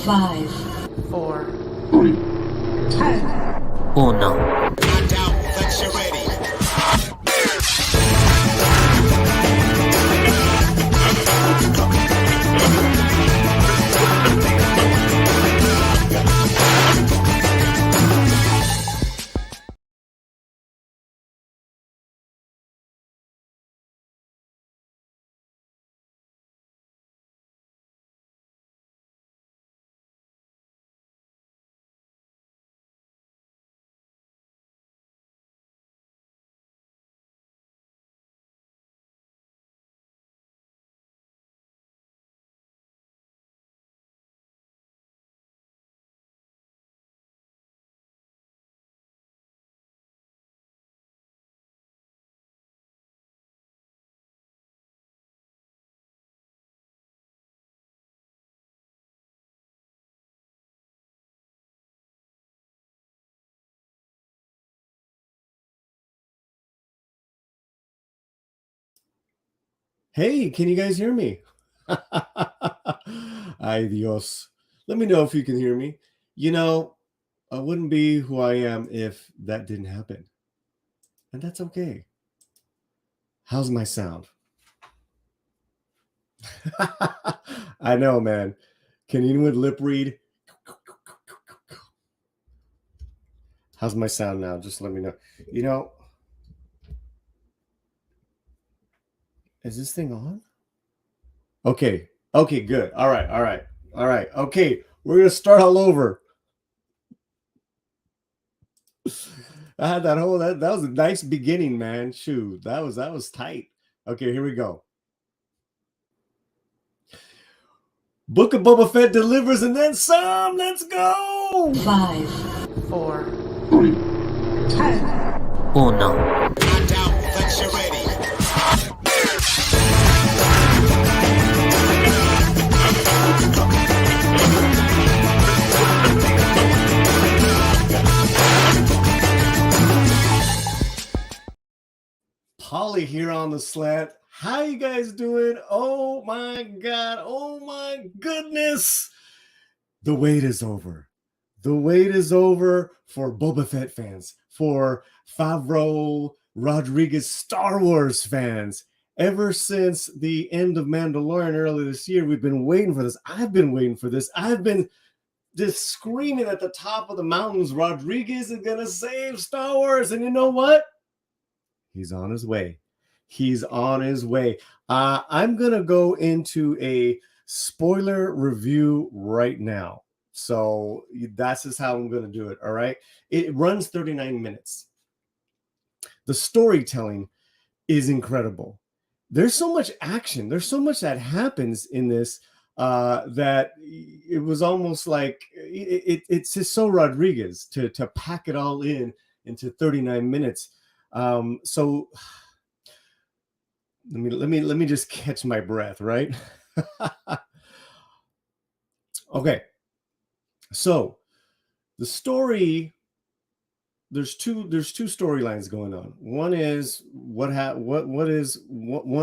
5, 4, 3, 2, 1. Hey, can you guys hear me? Ay Dios. Let me know if you can hear me. You know, I wouldn't be who I am if that didn't happen. And that's okay. How's my sound? I know, man. Can anyone lip read? How's my sound now? Just let me know. You know, is this thing on? Okay. Okay, good. All right. Okay, we're going to start all over. I had that whole that was a nice beginning, man. Shoot, that was tight. Okay, here we go. Book of Boba Fett delivers and then some. Let's go. 5, 4, 3, 2, 1. Paulie here on the slant. How you guys doing? Oh my God. Oh my goodness. The wait is over. The wait is over for Boba Fett fans, for Favreau Rodriguez Star Wars fans. Ever since the end of Mandalorian earlier this year, we've been waiting for this. I've been waiting for this. I've been just screaming at the top of the mountains, Rodriguez is going to save Star Wars. And you know what? He's on his way. He's on his way. I'm going to go into a spoiler review right now. So that's just how I'm going to do it. All right. It runs 39 minutes. The storytelling is incredible. There's so much action. There's so much that happens in this that it was almost like it's just so Rodriguez to pack it all in into 39 minutes. So let me just catch my breath, right? Okay. So the story, there's two storylines going on. One is one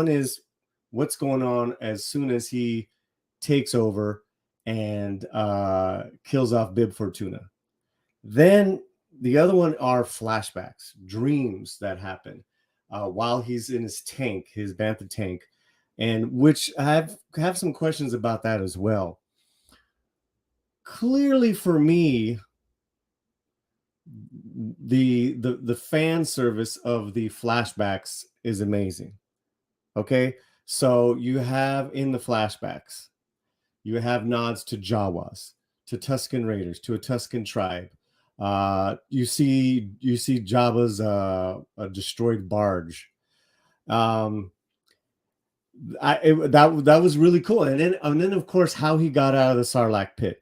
is what's going on as soon as he takes over and kills off Bib Fortuna. Then the other one are flashbacks, dreams that happen while he's in his tank, his bantha tank, and which I have some questions about that as well. Clearly, for me, the fan service of the flashbacks is amazing. Okay, so you have in the flashbacks, you have nods to Jawas, to Tusken Raiders, to a Tusken tribe. You see Jabba's a destroyed barge. That was really cool, and then of course how he got out of the Sarlacc pit.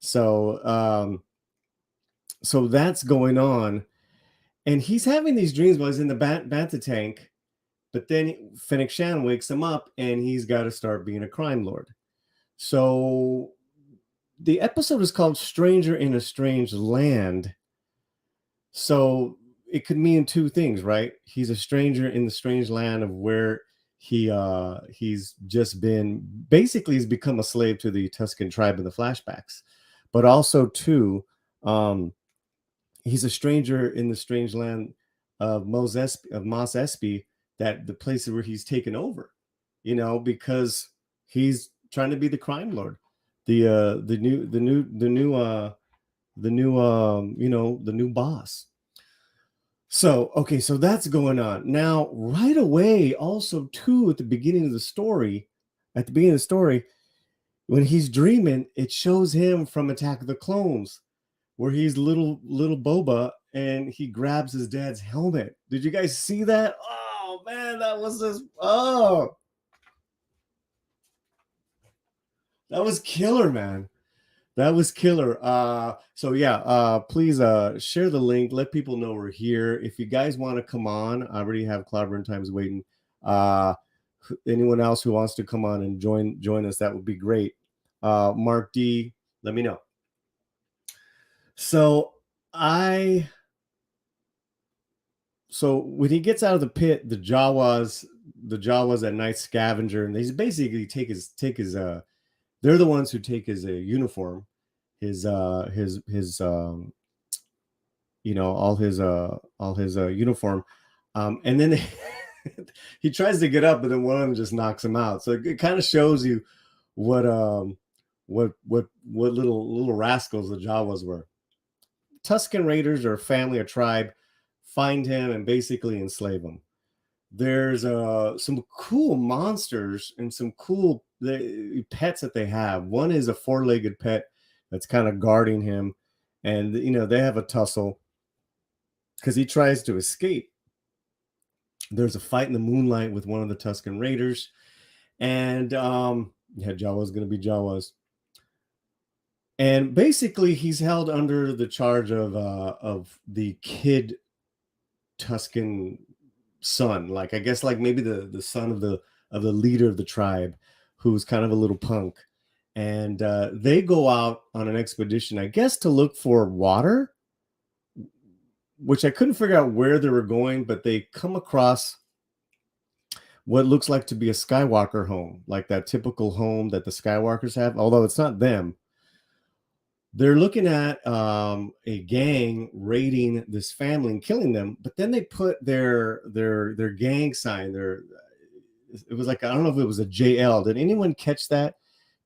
So so that's going on, and he's having these dreams while he's in the bantha tank, but then Fennec Shan wakes him up, and he's got to start being a crime lord. So the episode is called Stranger in a Strange Land. So it could mean two things, right? He's a stranger in the strange land of where he's just been basically he's become a slave to the Tuscan tribe in the flashbacks, but also too, he's a stranger in the strange land of Mos Espi, that the place where he's taken over, because he's trying to be the crime lord, the new boss. So, okay, so that's going on. Now, right away, also too, at the beginning of the story, when he's dreaming, it shows him from Attack of the Clones, where he's little Boba and he grabs his dad's helmet. Did you guys see that? Oh man, that was that was killer, man. That was killer. So yeah, please share the link. Let people know we're here. If you guys want to come on, I already have Cloudburn Times waiting. Anyone else who wants to come on and join us, that would be great. Mark D, let me know. So when he gets out of the pit, the Jawas at night scavenger, and they basically take his they're the ones who take his uniform, his all his uniform, and then he tries to get up, but then one of them just knocks him out. So it kind of shows you what little rascals the Jawas were. Tuscan Raiders are a family, a tribe, find him and basically enslave him. There's some cool monsters and some cool pets that they have. One is a four-legged pet that's kind of guarding him, and they have a tussle because he tries to escape. There's a fight in the moonlight with one of the Tuscan Raiders, and Jawas gonna be Jawas. And basically, he's held under the charge of the kid Tuscan son, like I guess like maybe the son of the leader of the tribe, who's kind of a little punk. And they go out on an expedition, I guess, to look for water, which I couldn't figure out where they were going, but they come across what looks like to be a Skywalker home, like that typical home that the Skywalkers have, although it's not them. They're looking at a gang raiding this family and killing them, but then they put their gang sign. It was like, I don't know if it was a JL. Did anyone catch that?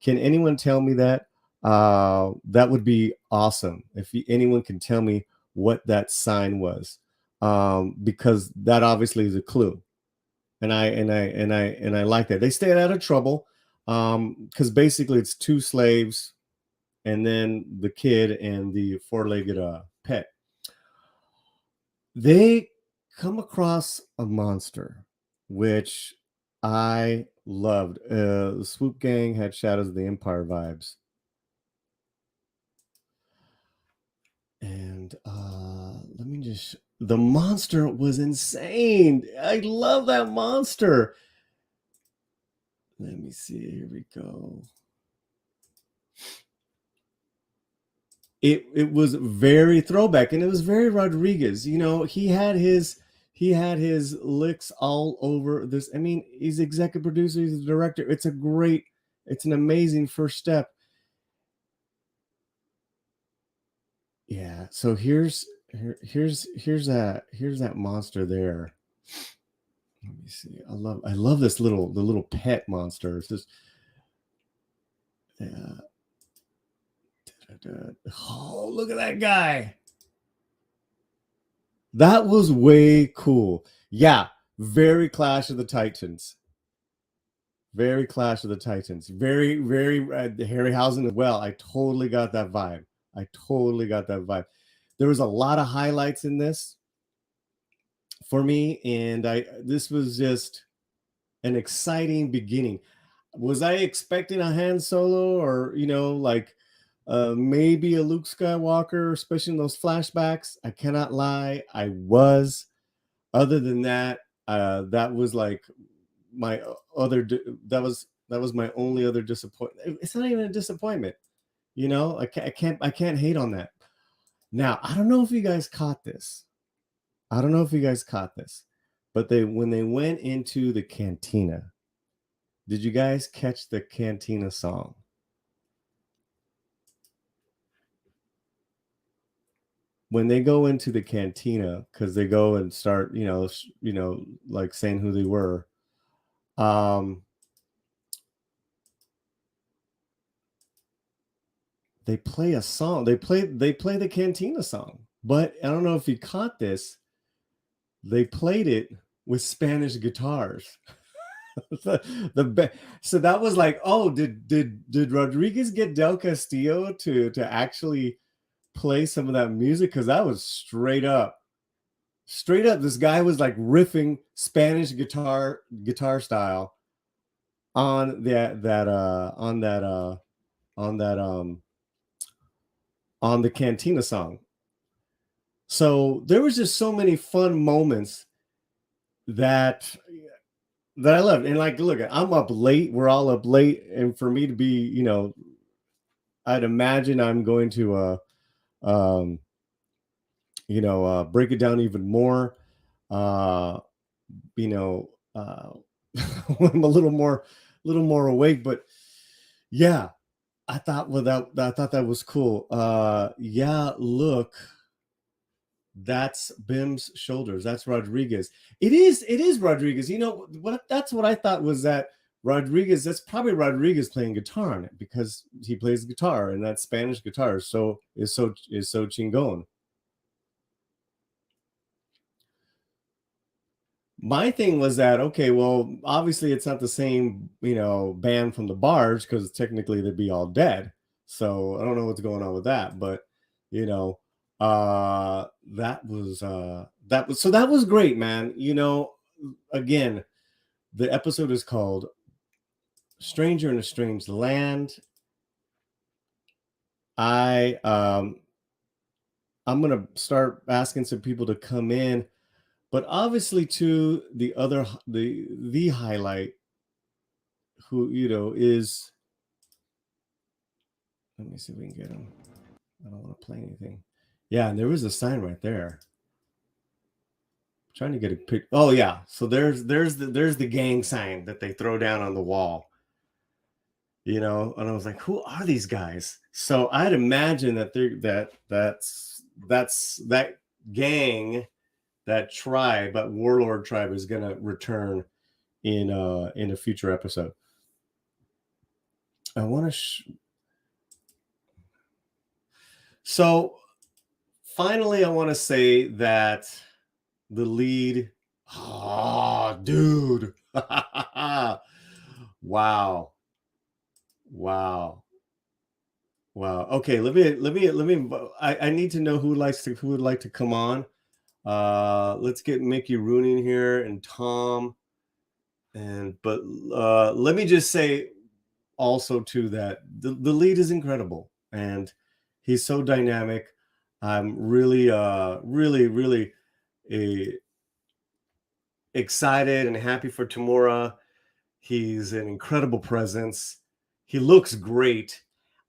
Can anyone tell me that? That would be awesome if anyone can tell me what that sign was, because that obviously is a clue, and I like that. They stayed out of trouble because basically it's two slaves and then the kid and the four-legged pet. They come across a monster, which I loved. The Swoop Gang had Shadows of the Empire vibes. And let me just... The monster was insane. I love that monster. Let me see. Here we go. It was very throwback, and it was very Rodriguez. He had his licks all over this. I mean, he's executive producer, he's the director. It's an amazing first step. Yeah. So here's that monster there. Let me see. I love this the little pet monster. It's just, yeah. Oh, look at that guy. That was way cool. Yeah, very Clash of the Titans. Very Clash of the Titans. Very, very Harryhausen as well. I totally got that vibe. There was a lot of highlights in this for me, and this was just an exciting beginning. Was I expecting a Han Solo or maybe a Luke Skywalker, especially in those flashbacks? I cannot lie, I was. Other than that, that was like my other. That was my only other disappointment. It's not even a disappointment, I can't hate on that. Now, I don't know if you guys caught this. But when they went into the cantina, did you guys catch the cantina song? When they go into the cantina, because they go and start, like saying who they were. They play a song. They play the cantina song. But I don't know if you caught this. They played it with Spanish guitars. So that was like, oh, did Rodriguez get Del Castillo to actually play some of that music? Because that was straight up. This guy was like riffing Spanish guitar style on the cantina song. So there was just so many fun moments that I loved. And like, look, I'm up late. We're all up late. And for me to be, I'd imagine I'm going to, break it down even more, when I'm a little more awake. But yeah, I thought that was cool. Yeah, look. That's Bim's shoulders. That's Rodriguez. It is Rodriguez. That's what I thought was that Rodriguez. That's probably Rodriguez playing guitar on it because he plays guitar and that Spanish guitar is so chingon. My thing was that, okay, well, obviously it's not the same, band from the Bars because technically they'd be all dead. So I don't know what's going on with that, but that was great, man. Again, the episode is called Stranger in a Strange Land. I'm gonna start asking some people to come in, but obviously too the highlight who is, let me see if we can get him. I don't want to play anything. Yeah, and there was a sign right there. I'm trying to get a pic. Oh yeah, so there's the gang sign that they throw down on the wall. And I was like, who are these guys? So I'd imagine that that gang, that tribe, that warlord tribe is gonna return in a future episode. I want to. So finally, I want to say that the lead. Oh, dude! Wow. Okay, let me. I need to know who would like to come on. Let's get Mickey Rooney in here and Tom. But let me just say also too that the lead is incredible and he's so dynamic. I'm really excited and happy for Tamura. He's an incredible presence. He looks great.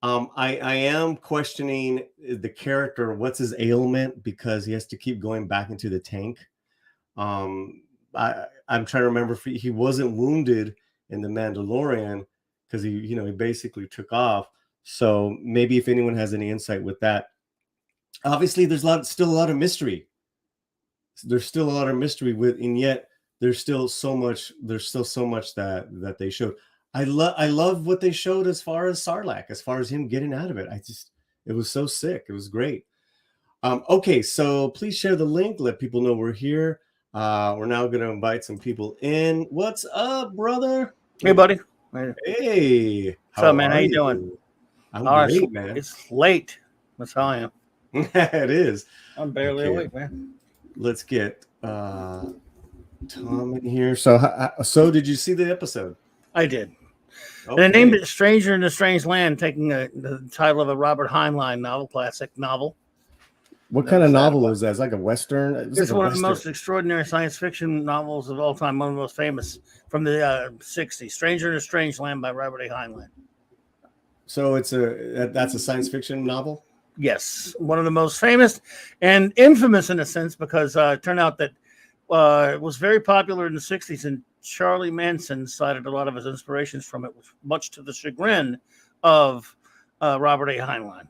I am questioning the character. What's his ailment? Because he has to keep going back into the tank. I'm trying to remember if he wasn't wounded in the Mandalorian because he basically took off. So maybe if anyone has any insight with that. Obviously, there's still a lot of mystery. There's still a lot of mystery and yet there's still so much that they showed. I love what they showed as far as Sarlacc, as far as him getting out of it. It was so sick. It was great. Okay, so please share the link. Let people know we're here. We're now going to invite some people in. What's up, brother? Hey, buddy. Hey. What's up, man? How you doing? I'm great, man. It's late. That's how I am. It is. I'm barely awake, man. Let's get Tom in here. So did you see the episode? I did. Okay. And I named it Stranger in a Strange Land, taking the title of a Robert Heinlein novel, classic novel. What kind of novel is that? It's like a Western? It's one of the most extraordinary science fiction novels of all time, one of the most famous from the 60s. Stranger in a Strange Land by Robert A. Heinlein. So that's a science fiction novel? Yes, one of the most famous and infamous in a sense, because it turned out that was very popular in the 60s, and Charlie Manson cited a lot of his inspirations from it, much to the chagrin of Robert A. Heinlein.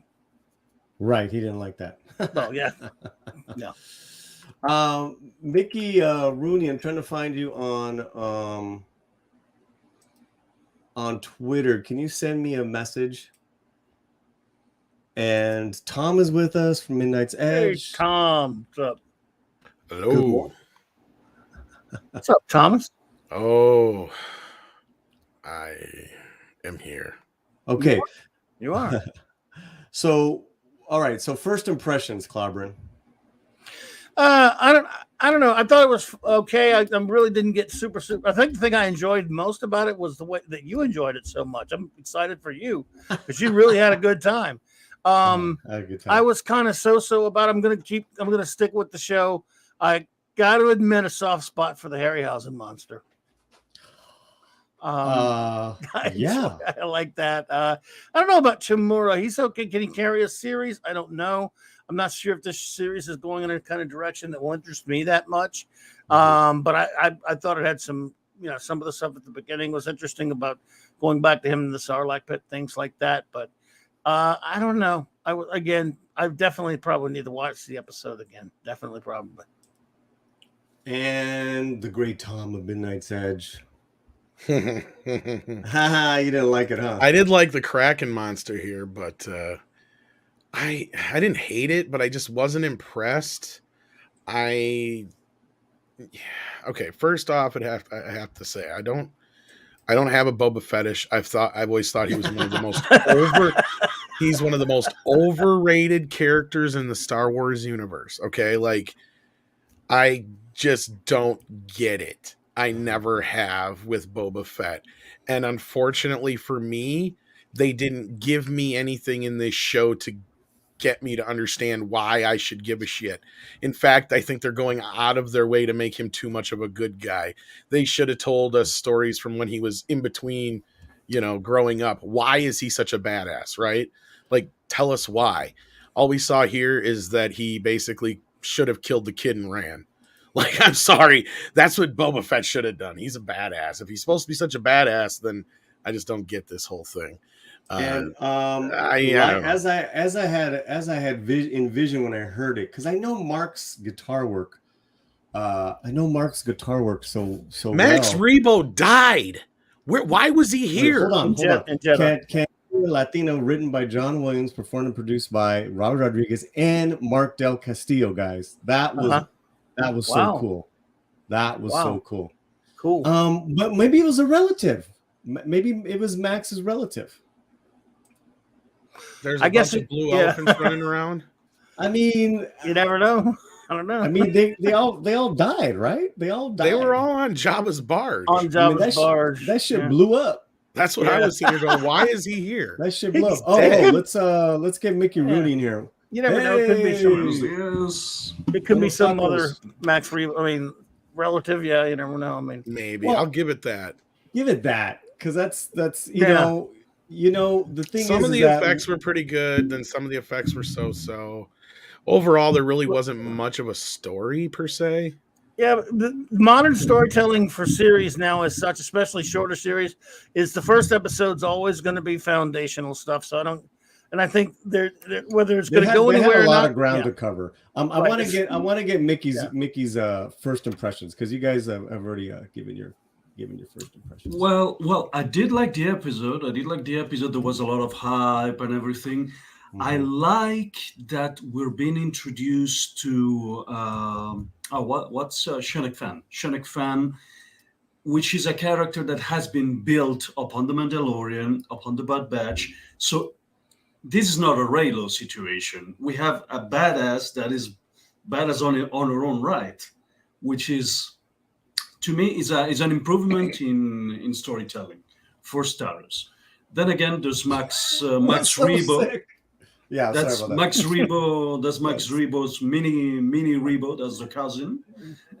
Right, he didn't like that. Oh, yeah. No. Mickey Rooney, I'm trying to find you on Twitter. Can you send me a message? And Tom is with us from Midnight's Edge. Hey, Tom. What's up? Hello. What's up, Thomas? Oh, I am here. Okay. You are. So, all right. So, first impressions, Clobberin. I don't know. I thought it was okay. I really didn't get super. I think the thing I enjoyed most about it was the way that you enjoyed it so much. I'm excited for you because you really had a good time. I had a good time. I was kind of so about. I'm gonna stick with the show. I got to admit a soft spot for the Harryhausen monster. Yeah, I like that. I don't know about Chimura. He's okay. Can he carry a series? I don't know. I'm not sure if this series is going in a kind of direction that will interest me that much. But I thought it had some, some of the stuff at the beginning was interesting about going back to him in the Sarlacc pit, things like that. But I don't know. I definitely probably need to watch the episode again. Definitely, probably. And the great Tom of Midnight's Edge. Haha, you didn't like it, huh? I did like the Kraken monster here, but I didn't hate it, but I just wasn't impressed. Okay, first off, I have to say I don't have a Boba fetish. I've always thought he was one of the most he's one of the most overrated characters in the Star Wars universe. Okay, like I just don't get it. I never have with Boba Fett. And unfortunately for me, they didn't give me anything in this show to get me to understand why I should give a shit. In fact, I think they're going out of their way to make him too much of a good guy. They should have told us stories from when he was in between, growing up. Why is he such a badass, right? Like, tell us why. All we saw here is that he basically should have killed the kid and ran. Like, I'm sorry. That's what Boba Fett should have done. He's a badass. If he's supposed to be such a badass, then I just don't get this whole thing. And as I had envisioned when I heard it, because I know Mark's guitar work. So Max well. Rebo died. Why was he here? Hold on. Can Latino, written by John Williams, performed and produced by Robert Rodriguez and Mark Del Castillo. Guys, that was so cool. That was so cool. Cool. But maybe it was a relative. Maybe it was Max's relative. There's a bunch of blue elephants running around. I mean, you never know. I don't know. I mean, they all died, right? They all died. They were all on Jabba's barge. On Jabba's barge. That shit blew up. That's what I was sitting here going, why is he here? That shit blew up. Oh, let's get Mickey Rooney in here. You never know. It could be some other Max Rebo. I mean, relative. Yeah, you never know. I mean, maybe I'll give it that. Give it that, because that's know, the thing. Some of the effects were pretty good, then some of the effects were so. Overall, there really wasn't much of a story per se. Yeah, the modern storytelling for series now is such, especially shorter series, is the first episode's always going to be foundational stuff. So I think whether it's going to go anywhere. Have a lot of ground to cover. I want to get Mickey's first impressions, because you guys have already given your first impressions. Well, I did like the episode. There was a lot of hype and everything. Mm-hmm. I like that we're being introduced to what's Shunnik Fan? Shunnik Fan, which is a character that has been built upon the Mandalorian, upon the Bad Batch. So this is not a Reylo situation. We have a badass that is badass on her own right, which is, to me, is an improvement in storytelling for starters. Then again, there's Max Rebo. Sick. Yeah, that's sorry about Max Rebo. That's Max Rebo's mini Rebo. That's the cousin.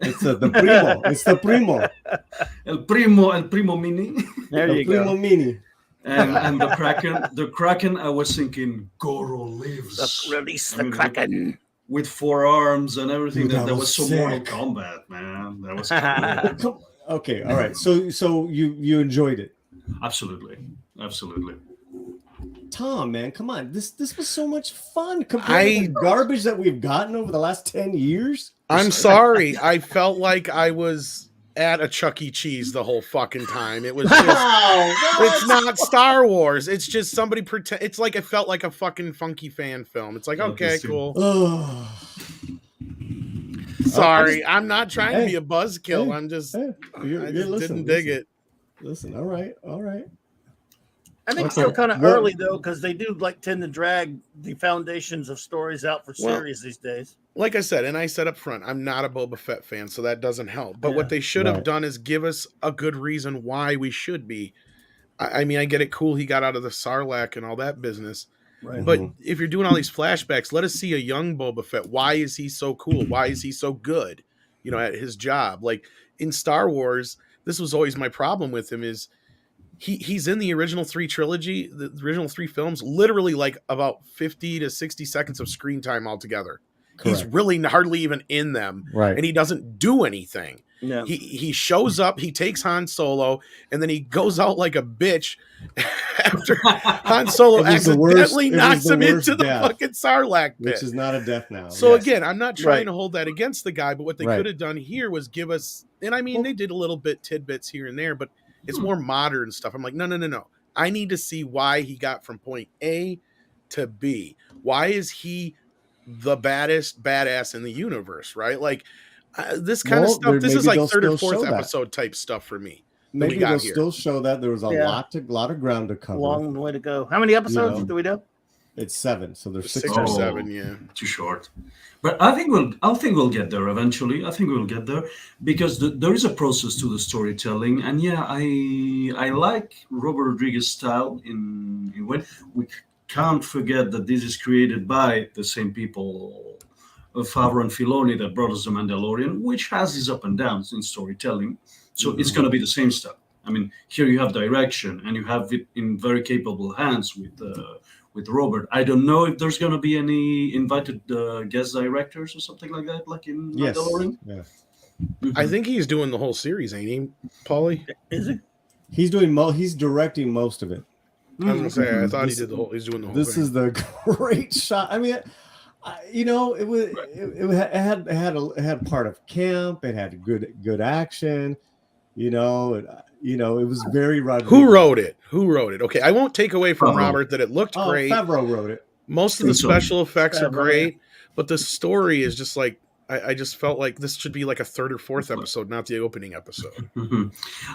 It's the primo. It's the primo. El primo mini. There you go. Primo mini. And the Kraken. I was thinking Goro lives. Release the Kraken. with 4 arms and everything. Dude, that that was was so Mortal sick. Kombat, man. That was cool. Okay, all right. So you enjoyed it. Absolutely. Tom, man, come on. This was so much fun compared to the garbage that we've gotten over the last 10 years. I'm sorry. I felt like I was at a Chuck E. Cheese the whole fucking time. It was just it's not Star Wars. It's just somebody pretend. It's like it felt like a fucking Funky Fan film. It's like, okay, cool. Oh. Sorry, I'm not trying to be a buzzkill. I'm just I just didn't dig it. Listen, all right. I think it's still kind of early though, because they do like tend to drag the foundations of stories out for series these days. Like I said, and I said up front, I'm not a Boba Fett fan, so that doesn't help. But what they should have done is give us a good reason why we should be. I mean, I get it, cool, he got out of the Sarlacc and all that business. Right. But if you're doing all these flashbacks, let us see a young Boba Fett. Why is he so cool? Why is he so good, at his job? Like in Star Wars, this was always my problem with him is he's in the original 3 trilogy, the original 3 films, literally like about 50 to 60 seconds of screen time altogether. Correct. He's really hardly even in them, right? And he doesn't do anything. No. He shows up, he takes Han Solo, and then he goes out like a bitch after Han Solo accidentally knocks him into the fucking Sarlacc pit. Which is not a death now. So again, I'm not trying to hold that against the guy, but what they could have done here was give us, and I mean, they did a little bit tidbits here and there, but it's more modern stuff. I'm like, no. I need to see why he got from point A to B. Why is he the baddest badass in the universe, right? Like this kind of stuff. This is like 3rd or 4th episode type stuff for me. Maybe they'll still show that there was a lot of ground to cover. Long way to go. How many episodes do we do? It's 7, so there's 6 or 7. Yeah, too short. But I think we'll get there eventually. I think we'll get there because there is a process to the storytelling, and I like Robert Rodriguez's style in when we can't forget that this is created by the same people, Favreau and Filoni, that brought us The Mandalorian, which has its up and downs in storytelling. So it's going to be the same stuff. I mean, here you have direction, and you have it in very capable hands with Robert. I don't know if there's going to be any invited guest directors or something like that, like in Mandalorian. Yeah. I think he's doing the whole series, ain't he, Paulie? Is he? He's directing most of it. I was gonna say, I thought he's doing the whole thing. This is the great shot. I mean, it had part of camp. It had good action. It was very Rodriguez. Who wrote it? Okay, I won't take away from Robert that it looked great. Favreau wrote it. Most of the special effects are great, but the story is just like I just felt like this should be like a 3rd or 4th episode, not the opening episode.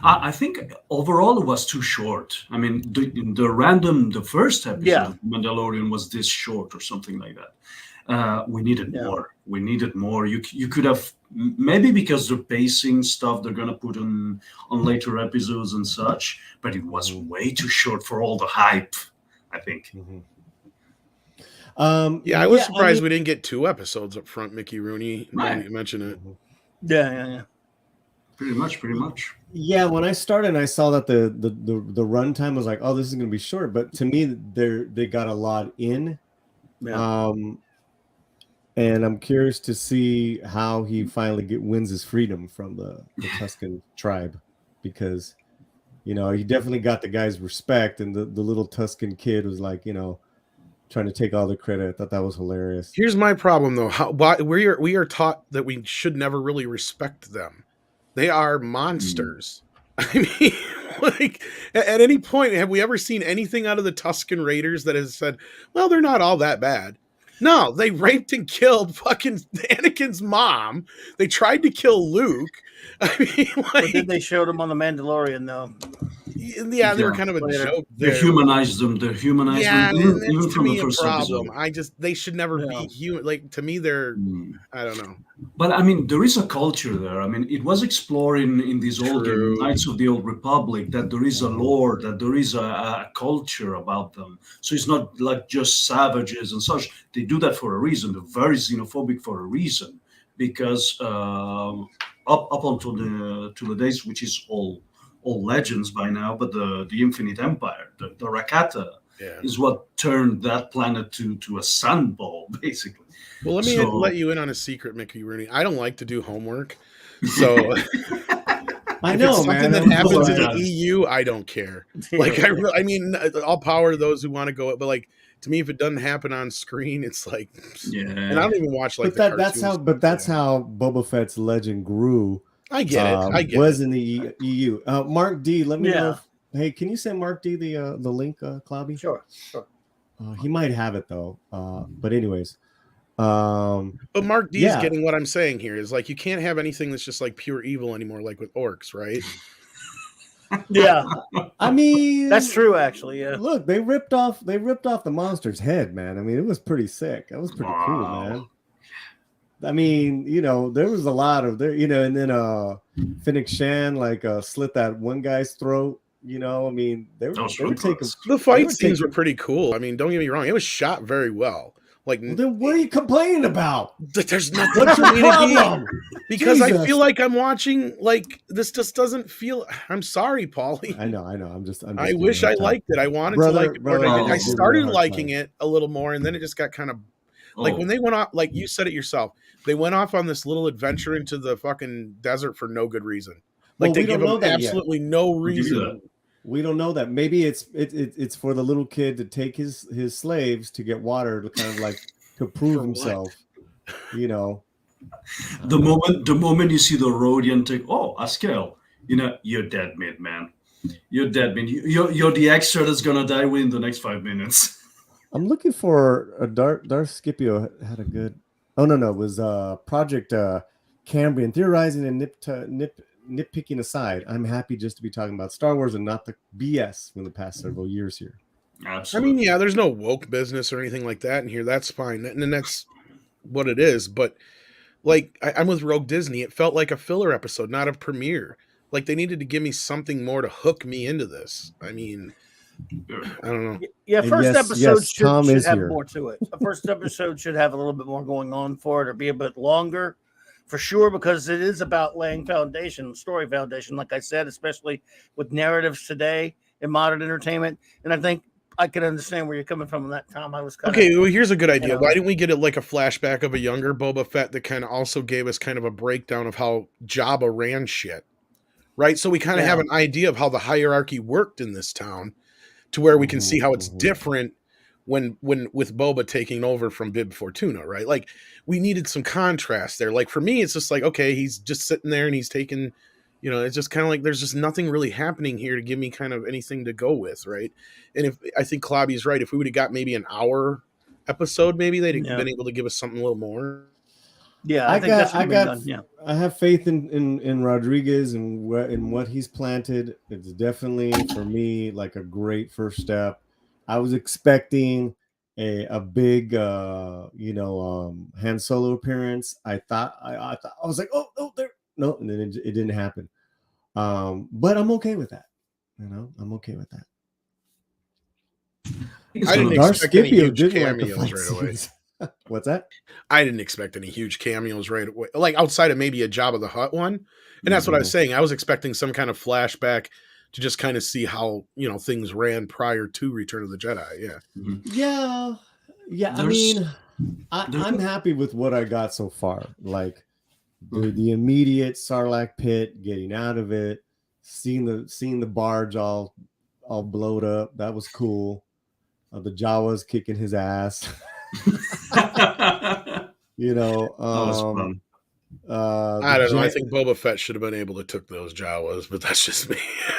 I think overall it was too short. I mean, the first episode of Mandalorian was this short or something like that. We needed more. We needed more. You could have, maybe because the pacing stuff they're gonna put on later episodes and such, but it was way too short for all the hype, I think. I was surprised we didn't get 2 episodes up front, Mickey Rooney. Right. You mentioned it. Yeah. Pretty much. Yeah, when I started and I saw that the runtime was like, oh, this is going to be short, but to me, they got a lot in. Yeah. And I'm curious to see how he finally wins his freedom from the Tusken tribe, because he definitely got the guy's respect, and the little Tusken kid was like, trying to take all the credit. I thought that was hilarious. Here's my problem, though. Why we are taught that we should never really respect them. They are monsters. I mean, like, at any point, have we ever seen anything out of the Tusken Raiders that has said, well, they're not all that bad? No, they raped and killed fucking Anakin's mom. They tried to kill Luke. I mean, like, but then they showed him on The Mandalorian, though. Yeah, they were kind of a joke. They humanized them. Even from the first episode. They should never be human. Like, to me, they're, I don't know. But I mean, there is a culture there. I mean, it was exploring in these old Knights of the Old Republic that there is a lore, that there is a culture about them. So it's not like just savages and such. They do that for a reason. They're very xenophobic for a reason, because up until the days, which is all legends by now, but the Infinite Empire, the Rakata, is what turned that planet to a sand ball, basically. Well, let me So- let you in on a secret, Mickey Rooney. I don't like to do homework, so I if know, it's something man. that I'm happens in like- the EU, I don't care. Like I mean, all power to those who want to go, but like to me, if it doesn't happen on screen, it's like, and I don't even watch like but the that's how. cartoons. But that's how Boba Fett's legend grew. I get it. I get was it. in the EU. Mark D, let me know. Yeah. If, hey, can you send Mark D the link, Clobby? Sure. He might have it though. But anyways, But Mark D is yeah. getting what I'm saying here is like you can't have anything that's just like pure evil anymore, like with orcs, right? Yeah, I mean, that's true. Actually, yeah. Look, they ripped off the monster's head, man. I mean, it was pretty sick. That was pretty cool, man. I mean, you know, there was a lot of there, you know, and then Phoenix Shan like slit that one guy's throat. You know, I mean, they were taking the fight scenes were pretty cool. I mean, don't get me wrong, it was shot very well. Like, well, then what are you complaining about? There's nothing What's for your me to be problem? because I Jesus. feel like I'm watching like this just doesn't feel. I'm sorry, Paulie. I know. I'm just I wish I liked it. I wanted to like it more. brother, I give me a started hard liking time. it a little more, and then it just got kind of like when they went off. Like you said it yourself, they went off on this little adventure into the fucking desert for no good reason. Like Well, they we give don't know them that yet. absolutely no reason. We don't know that. Maybe it's for the little kid to take his slaves to get water to kind of like to prove himself. You know. The moment you see the Rhodian take, a scale, you know, you're dead, man. You're dead, man. You're the extra that's gonna die within the next 5 minutes. I'm looking for a Darth Scipio had a good. Oh no, it was Project Cambrian. Theorizing and nitpicking aside, I'm happy just to be talking about Star Wars and not the BS from the past several years here. Absolutely. I mean, yeah, there's no woke business or anything like that in here. That's fine, and that's what it is. But like, I'm with Rogue Disney. It felt like a filler episode, not a premiere. Like they needed to give me something more to hook me into this. I mean, I don't know. Yeah, And first yes, episode Tom should is have here. more to it. The first episode should have a little bit more going on for it, or be a bit longer, for sure, because it is about laying foundation, story foundation, like I said, especially with narratives today in modern entertainment. And I think I could understand where you're coming from in that, Tom. I was kind Okay, well, here's a good idea. you know. Why didn't we get it like a flashback of a younger Boba Fett that kind of also gave us kind of a breakdown of how Jabba ran shit, right? So we kind of have an idea of how the hierarchy worked in this town, to where we can see how it's different when with Boba taking over from Bib Fortuna, right? Like we needed some contrast there. Like for me, it's just like, okay, he's just sitting there and he's taking, you know, it's just kind of like there's just nothing really happening here to give me kind of anything to go with, right? And if I think Klobby's right, if we would have got maybe an hour episode, maybe they'd have been able to give us something a little more. Yeah, I think that should have been done. Yeah. I have faith in Rodriguez and what he's planted. It's definitely for me like a great first step. I was expecting a big Han Solo appearance. I thought I was like, oh there no, and then it didn't happen. But I'm okay with that. You know, I'm okay with that. I didn't expect any huge cameos right away. What's that? I didn't expect any huge cameos right away, like outside of maybe a Jabba the Hutt one. And that's what I was saying. I was expecting some kind of flashback to just kind of see how, you know, things ran prior to Return of the Jedi. Yeah. Yeah. I mean, I'm happy with what I got so far. Like the immediate Sarlacc pit, getting out of it, seeing the barge all blowed up. That was cool. The Jawas kicking his ass. You know, that was fun. I don't know. I think Boba Fett should have been able to took those Jawas, but that's just me.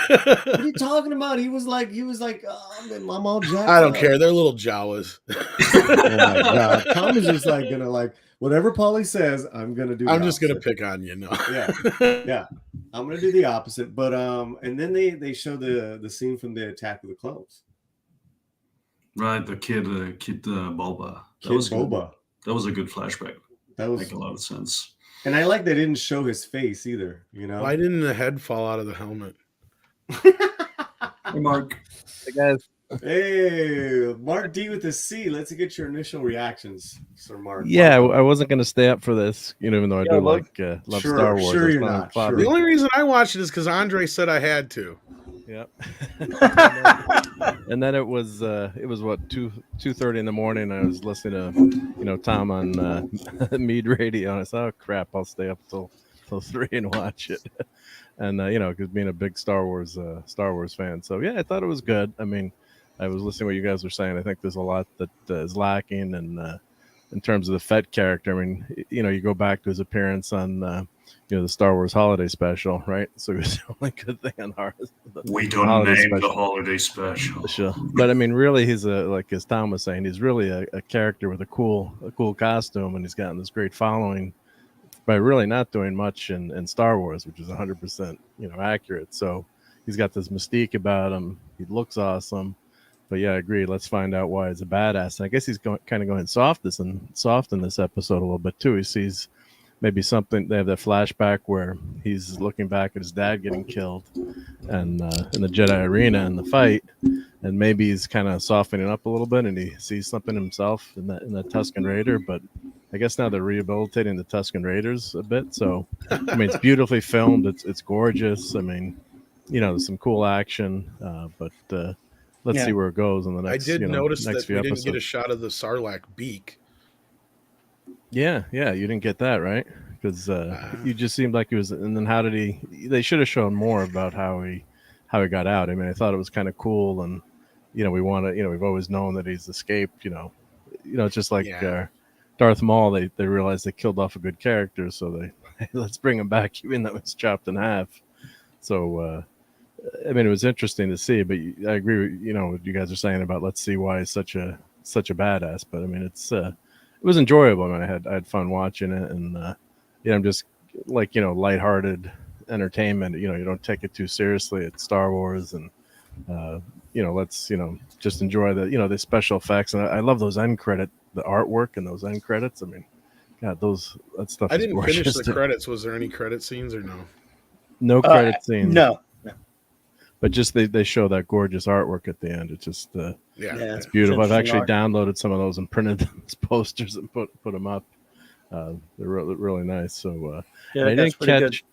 What are you talking about? He was like, I'm all jacked I don't up. care. They're little Jawas. Oh my god, Tom is just like gonna like whatever Paulie says. I'm gonna do. I'm just gonna pick on you. No. Yeah. I'm gonna do the opposite. But and then they show the scene from the Attack of the Clones. Right, the kid Boba. Kid Boba. That was a good flashback. That was make a lot of sense. And I like they didn't show his face either. You know, why didn't the head fall out of the helmet? Hey, Mark. Hey guys. Hey, Mark D with a C. Let's get your initial reactions, Sir Mark. Yeah, I wasn't going to stay up for this, you know, even though I do look, love sure, Star Wars. Sure, you're not. Sure. The only reason I watched it is because Andre said I had to. Yep. And then it was what 2:30 in the morning. I was listening to Tom on Mead Radio, and I said, oh crap, I'll stay up till 3 and watch it. And because being a big Star Wars fan, so yeah, I thought it was good. I mean, I was listening to what you guys were saying. I think there's a lot that is lacking, and in terms of the Fett character, I mean, you go back to his appearance on the Star Wars Holiday Special, right? So it was the only good thing on ours. We don't name the holiday special. Sure. But I mean, really, he's like as Tom was saying, he's really a character with a cool costume, and he's gotten this great following by really not doing much in Star Wars, which is 100% accurate. So he's got this mystique about him. He looks awesome. But yeah, I agree. Let's find out why he's a badass. And I guess he's kind of going soft in this episode a little bit too. He sees maybe something. They have that flashback where he's looking back at his dad getting killed, and in the Jedi arena in the fight, and maybe he's kind of softening up a little bit, and he sees something himself in that Tusken Raider. But I guess now they're rehabilitating the Tusken Raiders a bit. So I mean, it's beautifully filmed. It's gorgeous. I mean, there's some cool action, but. Let's see where it goes in the next. I did notice next that few we didn't episodes. get a shot of the Sarlacc beak. Yeah, you didn't get that, right? Because you just seemed like he was. And then how did he? They should have shown more about how he got out. I mean, I thought it was kind of cool, and we want to. We've always known that he's escaped. It's just like Darth Maul. They realized they killed off a good character, so they let's bring him back, even though it's chopped in half. So. I mean, it was interesting to see, but I agree with what you guys are saying about let's see why he's such a badass. But I mean, it was enjoyable. I mean, I had fun watching it, and I'm just like lighthearted entertainment. You don't take it too seriously. It's Star Wars, and let's just enjoy the special effects. And I love those the artwork and those end credits. I mean, God, that stuff. I is didn't gorgeous. finish the credits. Was there any credit scenes or no? No credit scenes. No. But just they show that gorgeous artwork at the end. It's just it's beautiful. I've actually downloaded some of those and printed them as posters and put them up. They're really nice. So I didn't catch.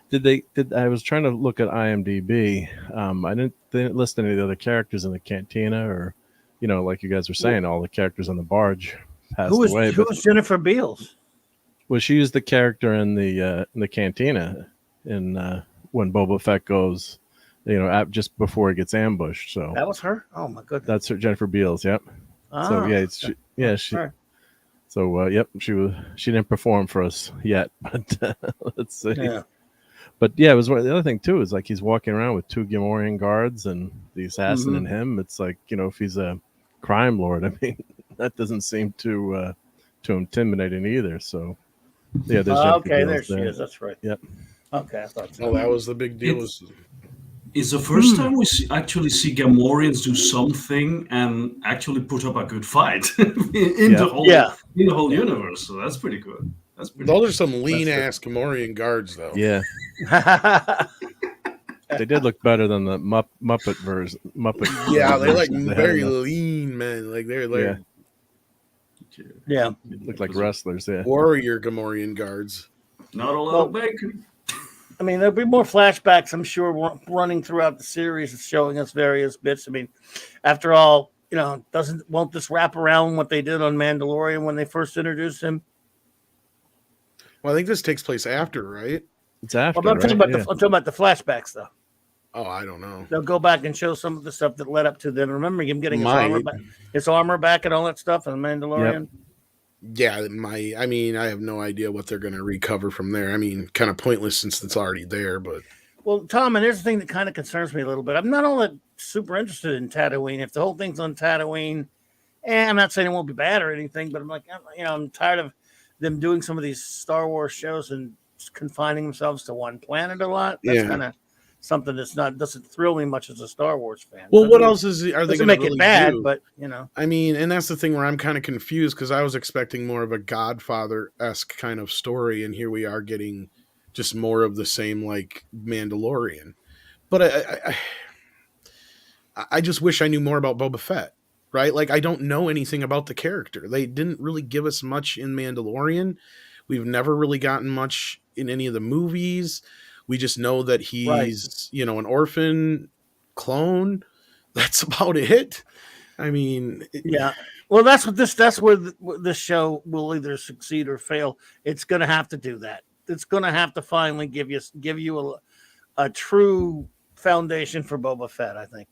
Good. I was trying to look at IMDb. They didn't list any of the other characters in the cantina, or like you guys were saying, all the characters on the barge passed away. Who was Jennifer Beals? Well, she was the character in the cantina when Boba Fett goes. Just before he gets ambushed. So that was her. Oh my goodness, that's her, Jennifer Beals. Yep. So she didn't perform for us yet, but let's see. Yeah. But yeah, it was the other thing too. Is like he's walking around with 2 Gamorrean guards and the assassin and him. It's like if he's a crime lord, I mean, that doesn't seem too intimidating either. So yeah, there's okay, there she is. That's right. Yep. Okay, I thought so. Well, that was the big deal. It's the first time we actually see Gamorreans do something and actually put up a good fight in the whole universe. So that's pretty good. Those are some lean ass Gamorrean guards, though. Yeah. They did look better than the Muppet version. Yeah, they like very lean men. Like they're like look like wrestlers. Yeah, warrior Gamorrean guards. Not a lot of bacon. I mean, there'll be more flashbacks, I'm sure, running throughout the series, showing us various bits. I mean, after all, won't this wrap around what they did on Mandalorian when they first introduced him? Well, I think this takes place after, right? It's after. Well, I'm talking about the flashbacks, though. Oh, I don't know. They'll go back and show some of the stuff that led up to then. Remember him getting his armor back and all that stuff in Mandalorian? Yep. Yeah, I have no idea what they're going to recover from there. I mean, kind of pointless since it's already there, but. Well, Tom, and here's the thing that kind of concerns me a little bit. I'm not all that super interested in Tatooine. If the whole thing's on Tatooine, I'm not saying it won't be bad or anything, but I'm like, I'm tired of them doing some of these Star Wars shows and confining themselves to one planet a lot. That's kind of something doesn't thrill me much as a Star Wars fan. Well, what else are they going to make really it bad? do? But I mean, and that's the thing where I'm kind of confused because I was expecting more of a Godfather-esque kind of story, and here we are getting just more of the same like Mandalorian. But I just wish I knew more about Boba Fett, right? Like I don't know anything about the character. They didn't really give us much in Mandalorian. We've never really gotten much in any of the movies. We just know that he's, an orphan clone. That's about it. I mean, Yeah. Well, that's where this show will either succeed or fail. It's going to have to do that. It's going to have to finally give you a true foundation for Boba Fett, I think.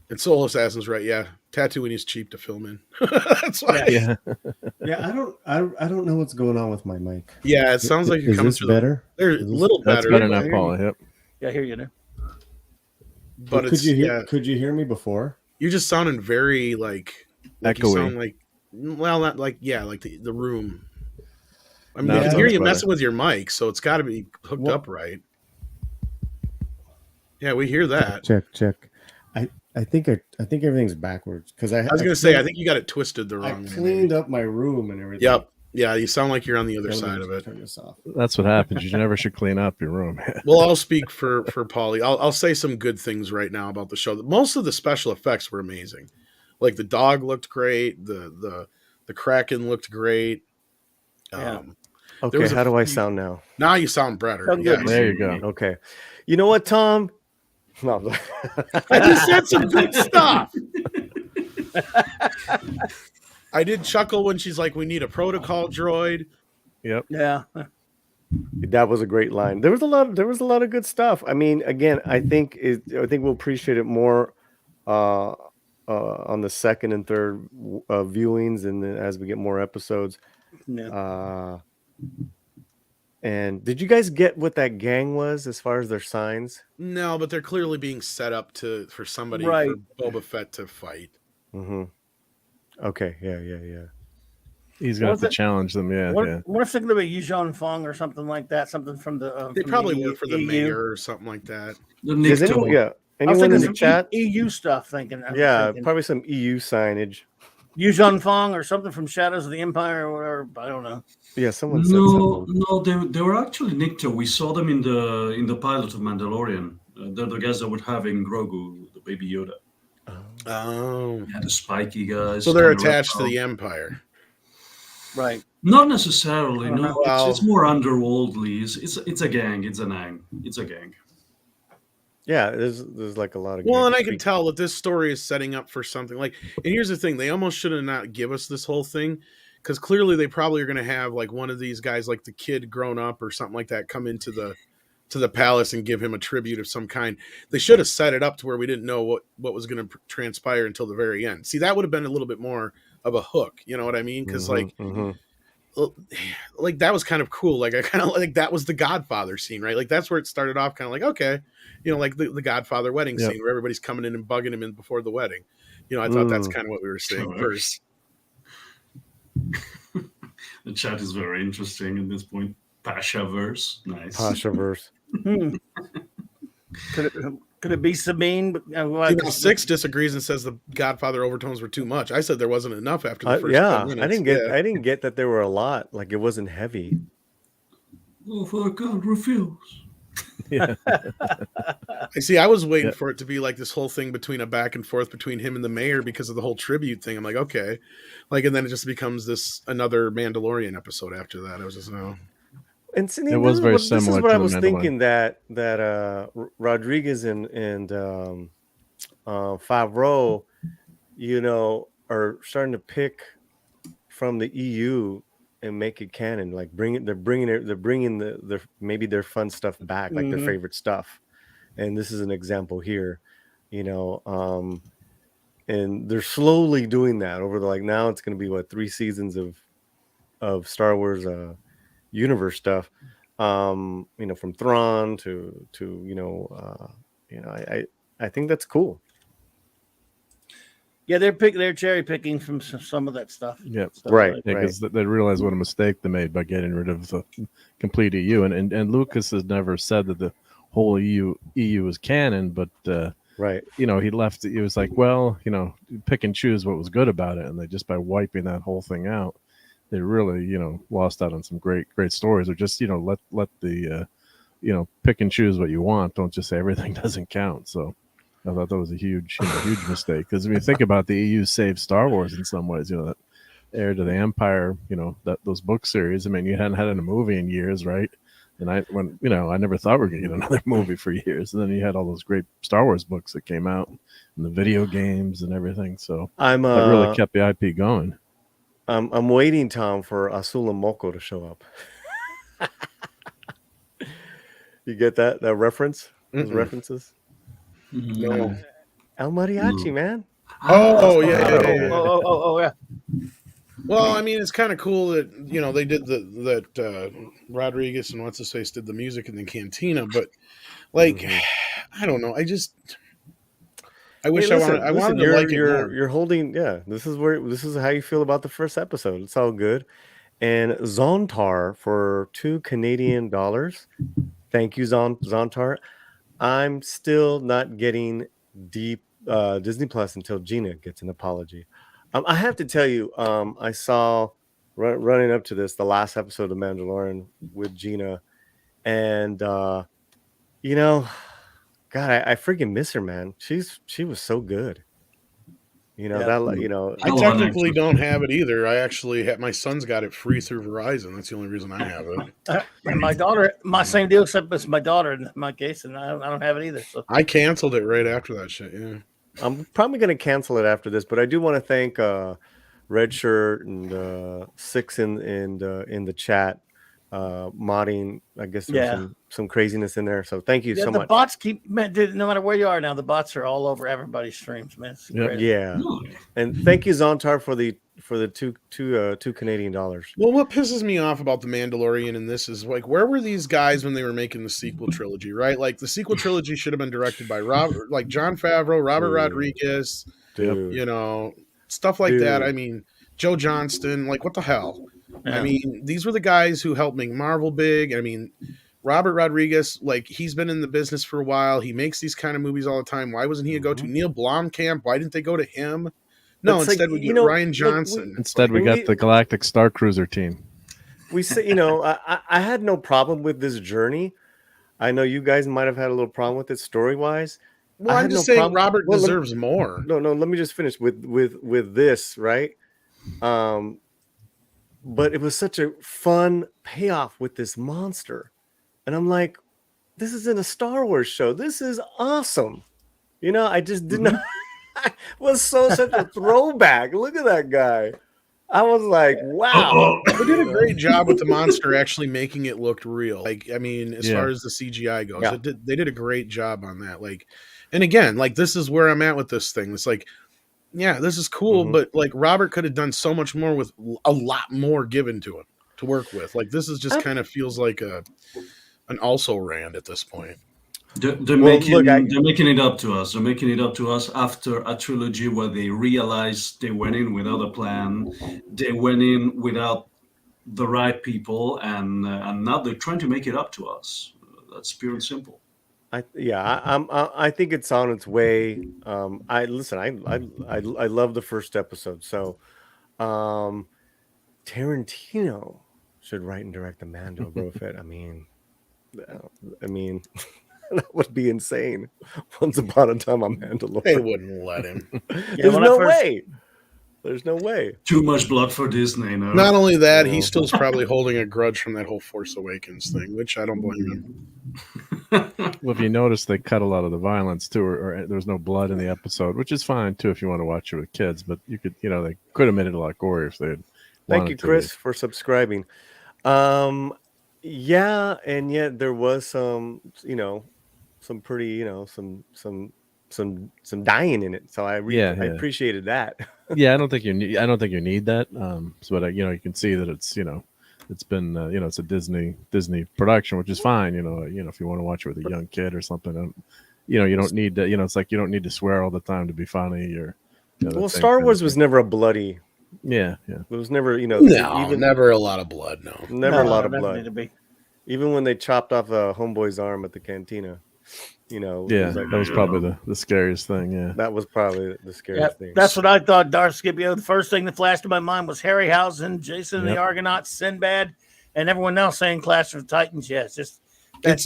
And Soul Assassin's right. Yeah, Tatooine is cheap to film in. That's why. Yeah. Yeah. I don't know what's going on with my mic. Yeah, it sounds like you're Is coming this through. better? They're a Is this- little That's better. better now, I hear Paulie. Yep. Yeah, here you know. But could it's you hear? yeah. Could you hear me before? You just sounding very like you Echoey. sound like not like like the room. I mean, No, you it can sounds hear you better. messing with your mic, so it's got to be hooked Well- up right. Yeah, we hear that. Check. I think everything's backwards because I I was gonna say, I think you got it twisted the I wrong way. cleaned up my room and everything. Yep. Yeah, you sound like you're on the other Let me side of it. Turn this off. That's what happens. You never should clean up your room. Well, I'll speak for Paulie. I'll say some good things right now about the show. Most of the special effects were amazing. Like the dog looked great. The Kraken looked great. Yeah. Okay, was a how do I few- sound now? Now you sound better. Sound Yeah, good. There you go. Okay. You know what, Tom? No. I just said some good stuff. I did chuckle when she's like, "We need a protocol droid." Yep. Yeah. That was a great line. There was a lot of good stuff. I mean, again, I think we'll appreciate it more on the second and third viewings, and then as we get more episodes. Yeah. And did you guys get what that gang was as far as their signs? No, but they're clearly being set up for somebody Right. for Boba Fett to fight. Mm-hmm. Okay. Yeah. He's going to have Was to it- challenge them. Yeah. Yeah. What if it's going to be Yuzhan Fong or something like that? Something from the They from probably the went for the EU? mayor or something like that. The Does Nick anyone, Toll. yeah, I was anyone in thinking the some chat? EU stuff. I was Yeah, thinking probably some EU signage. Yuzhan Fong or something from Shadows of the Empire or whatever. I don't know. Yeah, someone said No, something. no, they were actually Nicto. We saw them in the pilot of Mandalorian. They're the guys that would have in Grogu, the baby Yoda. Oh, Yeah, the spiky guys. so they're and the attached to reptile. the Empire. Right. Not necessarily. No, Well- it's more underworldly. It's a gang. It's a gang. Yeah, there's like a lot of. Well, and I gangs. can tell that this story is setting up for something like. And here's the thing: they almost should have not give us this whole thing, because clearly they probably are going to have like one of these guys, like the kid grown up or something like that, come into the palace and give him a tribute of some kind. They should have set it up to where we didn't know what was going to transpire until the very end. See, that would have been a little bit more of a hook. You know what I mean? Because like that was kind of cool. Like I kind of like that was the Godfather scene, right? Like that's where it started off, kind of like, okay, like the Godfather wedding Yep. scene where everybody's coming in and bugging him in before the wedding. I thought that's kind of what we were saying Sure. first. The chat is very interesting at this point. Pasha verse, nice. Pashaverse. Could it be Sabine? Six disagrees and says the Godfather overtones were too much. I said there wasn't enough after the first. Yeah, 10 minutes. I didn't get that there were a lot. Like it wasn't heavy. Oh, for God, refuse. Yeah. I see. I was waiting Yeah. for it to be like this whole thing between a back and forth between him and the mayor because of the whole tribute thing. I'm like, okay, and then it just becomes another Mandalorian episode after that. I was just no. And see, It was very this is similar what to I The was Mandalorian. thinking that Rodriguez and Favreau, are starting to pick from the EU and make it canon. Like they're bringing the maybe their fun stuff back, like their Mhm. favorite stuff. And this is an example here, and they're slowly doing that over now it's going to be 3 seasons of Star Wars universe stuff, from Thrawn to I think that's cool. Yeah, they're cherry picking from some of that stuff. Yep. So, Right. like, Yeah, because they realized what a mistake they made by getting rid of the complete EU, and Lucas has never said that the whole EU is canon, but Right. he left. He was like, well, pick and choose what was good about it, and they just by wiping that whole thing out, they really lost out on some great stories. Or just let the pick and choose what you want. Don't just say everything doesn't count. So I thought that was a huge mistake, because when you think about the EU saved Star Wars in some ways, that Heir to the Empire, that those book series. I mean, you hadn't had a movie in years, right? And I never thought we were gonna get another movie for years. And then you had all those great Star Wars books that came out, and the video games and everything. So I'm that really kept the IP going. I'm waiting, Tom, for Azula Moko to show up. You get that reference? Those references? No. El Mariachi, man. Oh, yeah. Yeah. Well, I mean, it's kind of cool that they did that Rodriguez and what's his face did the music in the cantina, but like, I don't know. I wish Hey, I wanted to like it more. You're holding, yeah. This is how you feel about the first episode. It's all good. And Zontar for $2 Canadian. Thank you, Zontar. I'm still not getting deep Disney Plus until Gina gets an apology. I have to tell you, I saw running up to this the last episode of Mandalorian with Gina, and God, I freaking miss her, man. She was so good. I technically don't have it either. I actually my son's got it free through Verizon. That's the only reason I have it. And my daughter, my same deal, except it's my daughter in my case, and I don't have it either. So I canceled it right after that shit. Yeah, I'm probably going to cancel it after this, but I do want to thank Red Shirt and Six in the chat, modding. I guess there's some craziness in there. So thank you so much. The bots no matter where you are now, the bots are all over everybody's streams, man. Yeah, and thank you, Zontar, for the $2 Canadian. Well, what pisses me off about the Mandalorian in this is like, where were these guys when they were making the sequel trilogy? Right, like the sequel trilogy should have been directed by Jon Favreau, Robert Rodriguez, stuff like that. I mean, Joe Johnston. Like, what the hell? Yeah. I mean, these were the guys who helped make Marvel big. I mean, Robert Rodriguez, like, he's been in the business for a while. He makes these kind of movies all the time. Why wasn't he a go-to? Neil Blomkamp, why didn't they go to him? No, instead we get Ryan Johnson. Instead, we got the Galactic Star Cruiser team. We say, I had no problem with this journey. I know you guys might have had a little problem with it story-wise. Well, I'm just saying Robert deserves more. No, let me just finish with this, right? But it was such a fun payoff with this monster. And I'm like, this isn't a Star Wars show. This is awesome. I just did not. It was such a throwback. Look at that guy. I was like, wow. They did a great job with the monster actually making it look real. Like, I mean, as far as the CGI goes, they did a great job on that. Like, and again, like, this is where I'm at with this thing. It's like, yeah, this is cool, but like Robert could have done so much more with a lot more given to him to work with. Like, this is just kind of feels like an also ran at this point. They're making it up to us. They're making it up to us after a trilogy where they realized they went in without a plan. They went in without the right people, and now they're trying to make it up to us. That's pure and simple. I think it's on its way. I love the first episode. So, Tarantino should write and direct the Mando Boba Fett. I mean, that would be insane. Once upon a time, on Mandalorian, they wouldn't let him. There's no way. There's no way. Too much blood for Disney. No. Not only that, he still's probably holding a grudge from that whole Force Awakens thing, which I don't blame him. Well, if you notice, they cut a lot of the violence too, or there was no blood in the episode, which is fine too if you want to watch it with kids. But you could, they could have made it a lot gory if they had. Thank you, Chris, for subscribing. Yeah, and yet there was some, some pretty, some dying in it. So I appreciated that. Yeah, I don't think you need that. But you can see that it's it's been it's a Disney production, which is fine. If you want to watch it with a young kid or something, you don't need to. It's like you don't need to swear all the time to be funny or. Well, Star Wars was never a bloody. Yeah. It was never, never a lot of blood. No, never a lot of blood. Even when they chopped off a homeboy's arm at the cantina. That was probably the scariest thing. Yeah, that was probably the scariest thing. That's what I thought. Darth Scipio. The first thing that flashed in my mind was Harryhausen, Jason and the Argonauts, Sinbad, and everyone else saying Clash of Titans. Yeah, it's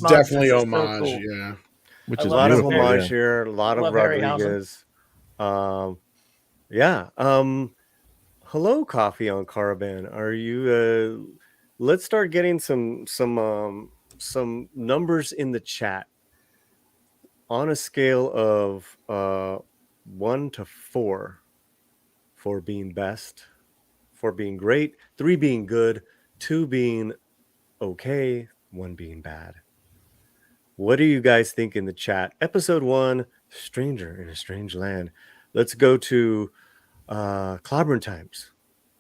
definitely homage. So cool. Yeah, which is a lot of homage here. A lot of Rodriguez. Hello, Coffee on Caravan. Are you? Let's start getting some some numbers in the chat on a scale of 1 to 4, 4 being best, 4 being great, 3 being good, 2 being okay, 1 being bad. What do you guys think in the chat? Episode 1, Stranger in a Strange Land. Let's go to Clobbering Times.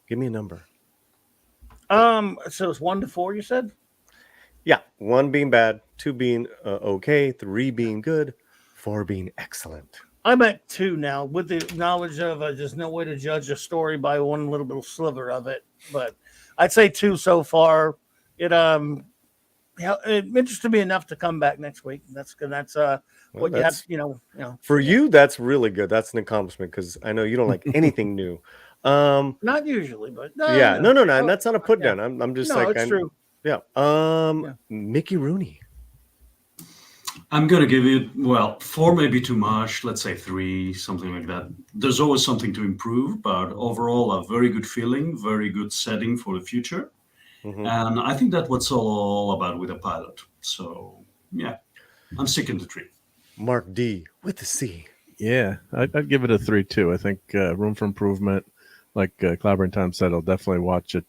Give me a number. So it's 1 to 4, you said? Yeah, 1 being bad, 2 being okay, 3 being good, 4 being excellent. I'm at 2 now, with the knowledge of there's no way to judge a story by one little sliver of it. But I'd say 2 so far. It interested me enough to come back next week. That's what you have. You know. For you, that's really good. That's an accomplishment because I know you don't like anything new. Not usually, but no. And that's not a put down. I'm just like, it's true. Yeah. Mickey Rooney. I'm gonna give it 4, maybe too much. Let's say 3, something like that. There's always something to improve, but overall, a very good feeling, very good setting for the future, and I think that's what's all about with a pilot. So yeah, I'm sticking to 3. Mark D with the C. Yeah, I'd give it a 3 too. I think room for improvement. Like Clobbering Time said, I'll definitely watch it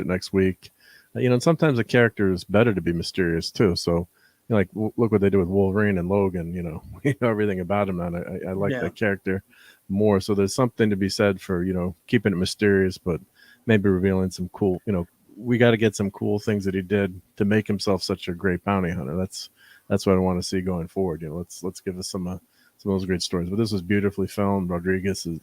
next week. And sometimes a character is better to be mysterious too. So, like, look what they do with Wolverine and Logan. You know everything about him, and I like that character more. So there's something to be said for keeping it mysterious, but maybe revealing some cool. We got to get some cool things that he did to make himself such a great bounty hunter. That's what I want to see going forward. Let's give us some of those great stories. But this was beautifully filmed. Rodriguez is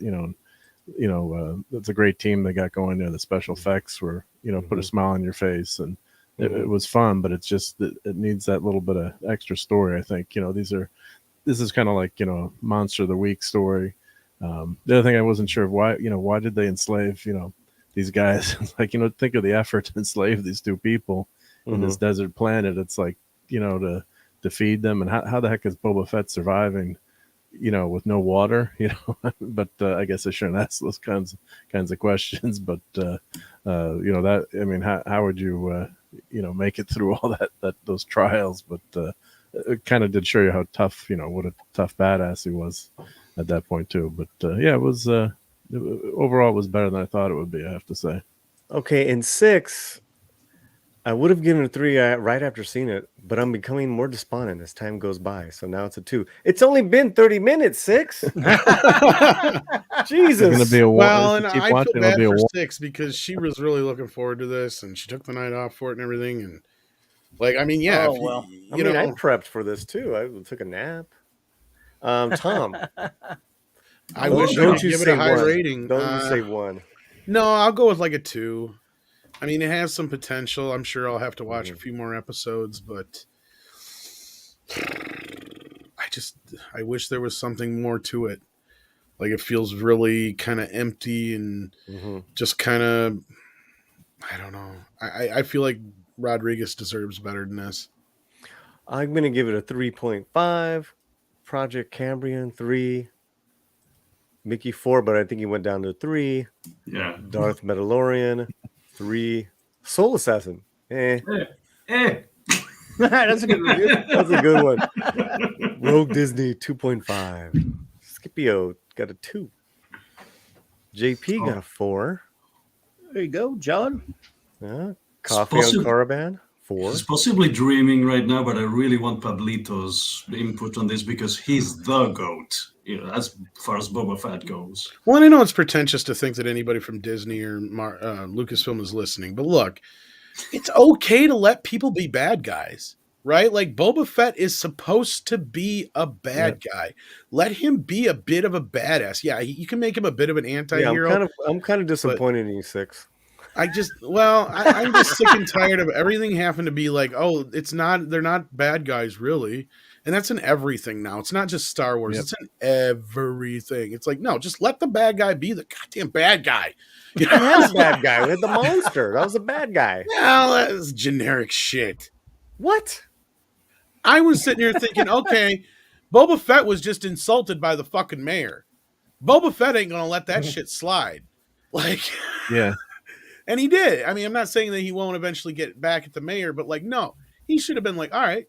it's a great team they got going there. The special effects were put a smile on your face, and it was fun. But it's just that it needs that little bit of extra story. I think this is kind of like Monster of the Week story. The other thing I wasn't sure of why did they enslave these guys? Like think of the effort to enslave these 2 people in this desert planet. It's like to feed them, and how the heck is Boba Fett surviving with no water, but I guess I shouldn't ask those kinds of questions. But that, I mean, how would you make it through all those trials? But it kind of did show you how tough, what a tough badass he was at that point too. But yeah, it was overall it was better than I thought it would be, I have to say. Okay, in 6, I would have given it a 3 right after seeing it, but I'm becoming more despondent as time goes by. So now it's a 2. It's only been 30 minutes, 6. Jesus. It's gonna be a well, and I feel bad for 6 because she was really looking forward to this, and she took the night off for it and everything. And I prepped for this too. I took a nap. Tom, I wish I could give it a high rating. Don't say 1. No, I'll go with like a 2. I mean, it has some potential. I'm sure I'll have to watch a few more episodes, but I wish there was something more to it. Like, it feels really kind of empty and just kind of, I don't know. I feel like Rodriguez deserves better than this. I'm going to give it a 3.5. Project Cambrian 3. Mickey 4, but I think he went down to 3. Yeah. Darth Mandalorian 3. Soul Assassin. That's a good review. That's a good one. Rogue Disney 2.5. Scipio got a 2. JP got a 4. There you go, John. Coffee on Caravan 4. He's possibly dreaming right now, but I really want Pablito's input on this because he's the GOAT, as far as Boba Fett goes. Well, I know it's pretentious to think that anybody from Disney or Lucasfilm is listening, but look, it's okay to let people be bad guys, right? Like, Boba Fett is supposed to be a bad guy. Let him be a bit of a badass. Yeah, you can make him a bit of an anti-hero. Yeah, I'm kind of disappointed in you, 6. I'm just sick and tired of everything having to be like, oh, they're not bad guys really. And that's in everything now. It's not just Star Wars. Yep. It's in everything. It's like, no, just let the bad guy be the goddamn bad guy. That's a bad guy. We had the monster. That was a bad guy. Well, that's generic shit. What? I was sitting here thinking, okay, Boba Fett was just insulted by the fucking mayor. Boba Fett ain't going to let that shit slide. Like, yeah. And he did. I mean, I'm not saying that he won't eventually get back at the mayor, but no, he should have been like, all right,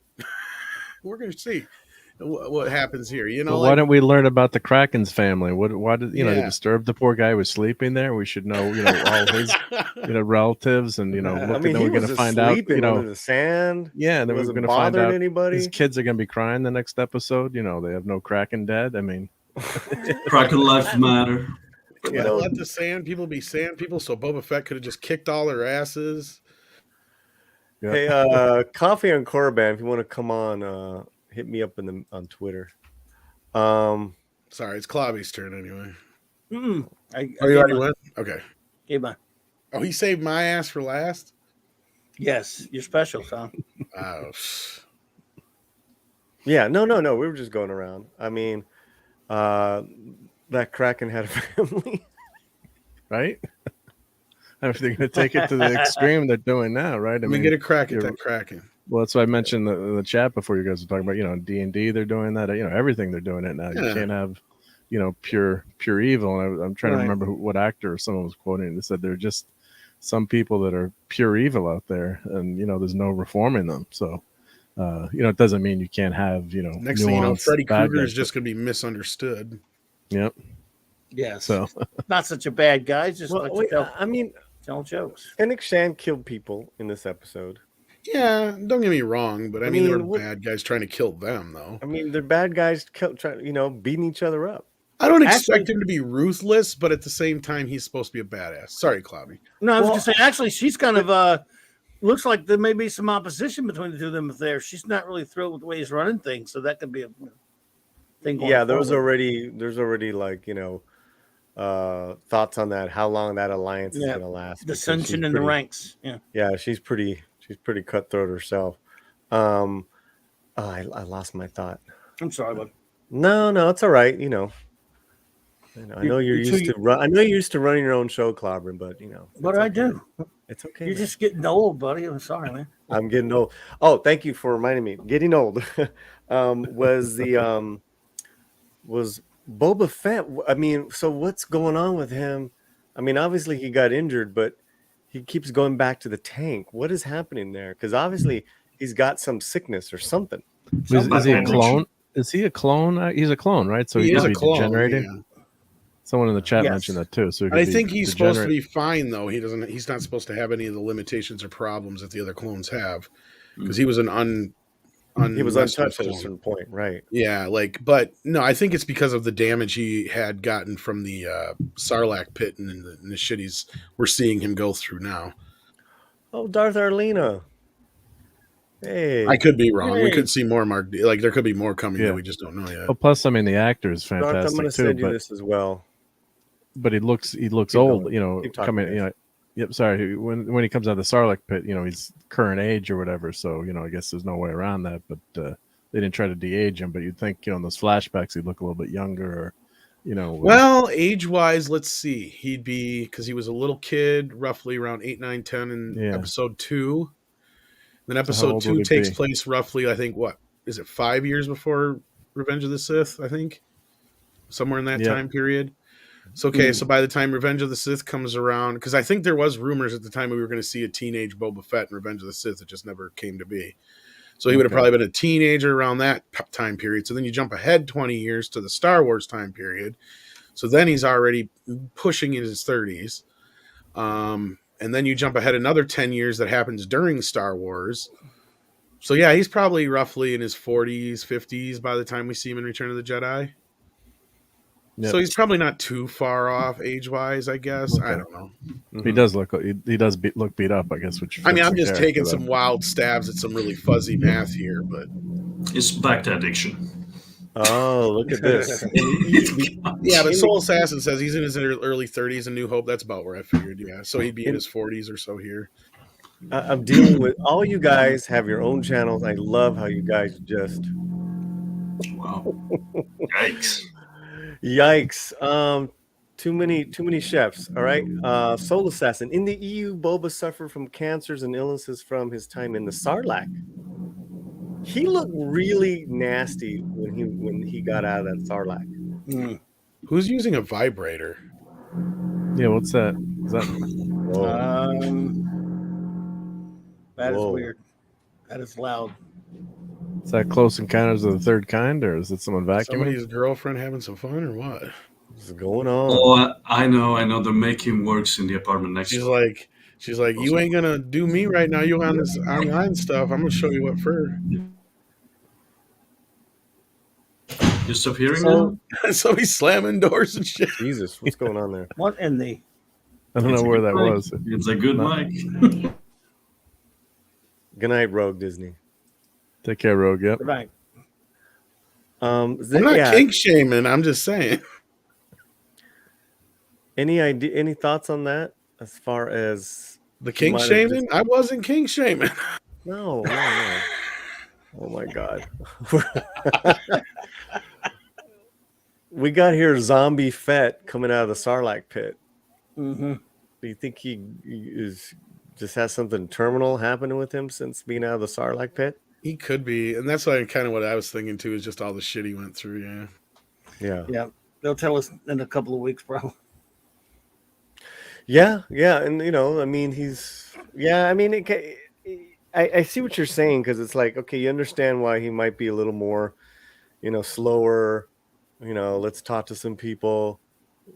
we're going to see what happens here. You know, But why don't we learn about the Kraken's family? Why did they Yeah. disturb the poor guy who was sleeping there? We should know, all his, relatives, and look, I and mean, then he we're going was to find out, sleeping under the sand. yeah, and He then we're wasn't going to find bothering out anybody. his kids are going to be crying the next episode. They have no Kraken dead. I mean, Kraken life matter. Yeah, let the sand people be sand people, so Boba Fett could have just kicked all their asses. Yeah. Hey, Coffee on Korriban, if you want to come on, hit me up on Twitter. Sorry, it's Clobby's turn anyway. I Oh, you already went? Okay. gave mine. Oh, he saved my ass for last? Yes, you're special, son. Oh, Yeah, no. We were just going around. I mean, that Kraken had a family. right? If they're going to take it to the extreme they're doing now, right? let me get a crack at that Kraken. Well, that's why I mentioned in the chat before you guys were talking about, D&D, they're doing that. Everything they're doing it now. Yeah. You can't have, pure evil. And I'm trying to Right. remember what actor or someone was quoting. They said there are just some people that are pure evil out there, and there's no reforming them. So, it doesn't mean you can't have Next thing you know, nuanced Freddy bad Krueger is guys, just going to be misunderstood. Yep. Yes. So Not such a bad guy. Just Well, like wait, to I mean, tell jokes. Fennec Shan killed people in this episode. Yeah, don't get me wrong, but I mean, there were what- bad guys trying to kill them, though. I mean, they're bad guys beating each other up. I don't Actually- expect him to be ruthless, but at the same time, he's supposed to be a badass. Sorry, Clobby. No, I was Well- going to say, actually, she's kind of, looks like there may be some opposition between the two of them there. She's not really thrilled with the way he's running things, so that could be a thing going Yeah, there's forward. already like thoughts on that, how long that alliance is Yeah, going to last. because dissension she's in the pretty- ranks. Yeah. Yeah, she's pretty cutthroat herself. I lost my thought. I'm sorry, bud. No, it's all right. I know you're you're used too- to I know you're used to running your own show, Clobber, but What it's I okay. do? It's okay. You're man. just getting old, buddy. I'm sorry, man. I'm getting old. Oh, thank you for reminding me. Getting old. Was Boba Fett? I mean, so what's going on with him? I mean, obviously he got injured, but he keeps going back to the tank. What is happening there? Because obviously he's got some sickness or something. is he a clone? Is he a clone? He's a clone, right? So He he is could a be clone. degenerating. Yeah. Someone in the chat Yes. mentioned that too. So he could I be think he's supposed to degenerate. be fine, though. He's not supposed to have any of the limitations or problems that the other clones have, because he was an He was unmessed with untouched at a clone. certain point, right? Yeah, but no, I think it's because of the damage he had gotten from the Sarlacc pit and the shit we're seeing him go through now. Oh, Darth Arlena. Hey, I could be wrong. We Hey. could see more Mark. Like there could be more coming Yeah. that we just don't know yet. Well, plus, I mean, the actor is Darth, I'm fantastic going to too. send you But this as well. he looks Keep old. going. Keep talking, Coming. guys. Yep. Sorry. When he comes out of the Sarlacc pit, he's current age or whatever. So I guess there's no way around that. But they didn't try to de-age him. But you'd think in those flashbacks he'd look a little bit younger, or Well, age-wise, let's see. He'd be, because he was a little kid, roughly around 8, 9, 10 in Yeah. episode 2. Then how episode old 2 would he takes be? place roughly, I think, what is it, 5 years before Revenge of the Sith? I think somewhere in that Yeah. time period. So so by the time Revenge of the Sith comes around, because I think there was rumors at the time we were going to see a teenage Boba Fett in Revenge of the Sith. It just never came to be. So he would have Okay. probably been a teenager around that time period. So then you jump ahead 20 years to the Star Wars time period. So then he's already pushing in his 30s. And then you jump ahead another 10 years that happens during Star Wars. So yeah, he's probably roughly in his 40s, 50s by the time we see him in Return of the Jedi. Yep. So he's probably not too far off age-wise, I guess. I Okay. don't know. he does look look beat up, I guess. Which I mean, fits I'm the just character, taking though. some wild stabs at some really fuzzy math here, but It's back to addiction. Oh, look at this. yeah, but Soul Assassin says he's in his early 30s in New Hope. That's about where I figured, yeah. So he'd be in his 40s or so here. I'm dealing with all you guys have your own channels. I love how you guys just Wow. Yikes. yikes. Too many chefs. All right. Soul Assassin. In the EU, Boba suffered from cancers and illnesses from his time in the Sarlacc. He looked really nasty when he got out of that Sarlacc. Who's using a vibrator? Yeah, what's that? Is that Whoa. That is Whoa. weird. That is loud. Is that Close Encounters of the Third Kind, or is it someone vacuuming? Somebody's girlfriend having some fun, or what? What's going on? Oh, I know. They're making works in the apartment next She's door. like, you ain't gonna do me right now. You on this online stuff. I'm gonna show you what for. You stop hearing So- that? So he's slamming doors and shit. Jesus, what's going on there? What in the? I don't It's know a where good that mic. was. It's a good Not- mic. Good night, Rogue Disney. Take care, Rogue. Yep. Right. I'm not kink shaming. I'm just saying. Any idea? Any thoughts on that? As far as The kink might have shaming? I wasn't kink shaming. no. Oh my God. We got here Zombie Fett coming out of the Sarlacc pit. Mm-hmm. Do you think he is just has something terminal happening with him since being out of the Sarlacc pit? He could be, and that's kind of what I was thinking too. Is just all the shit he went through. Yeah. Yeah. Yeah. They'll tell us in a couple of weeks, probably. Yeah, and I mean, I see what you're saying, because it's like, okay, you understand why he might be a little more, slower. Let's talk to some people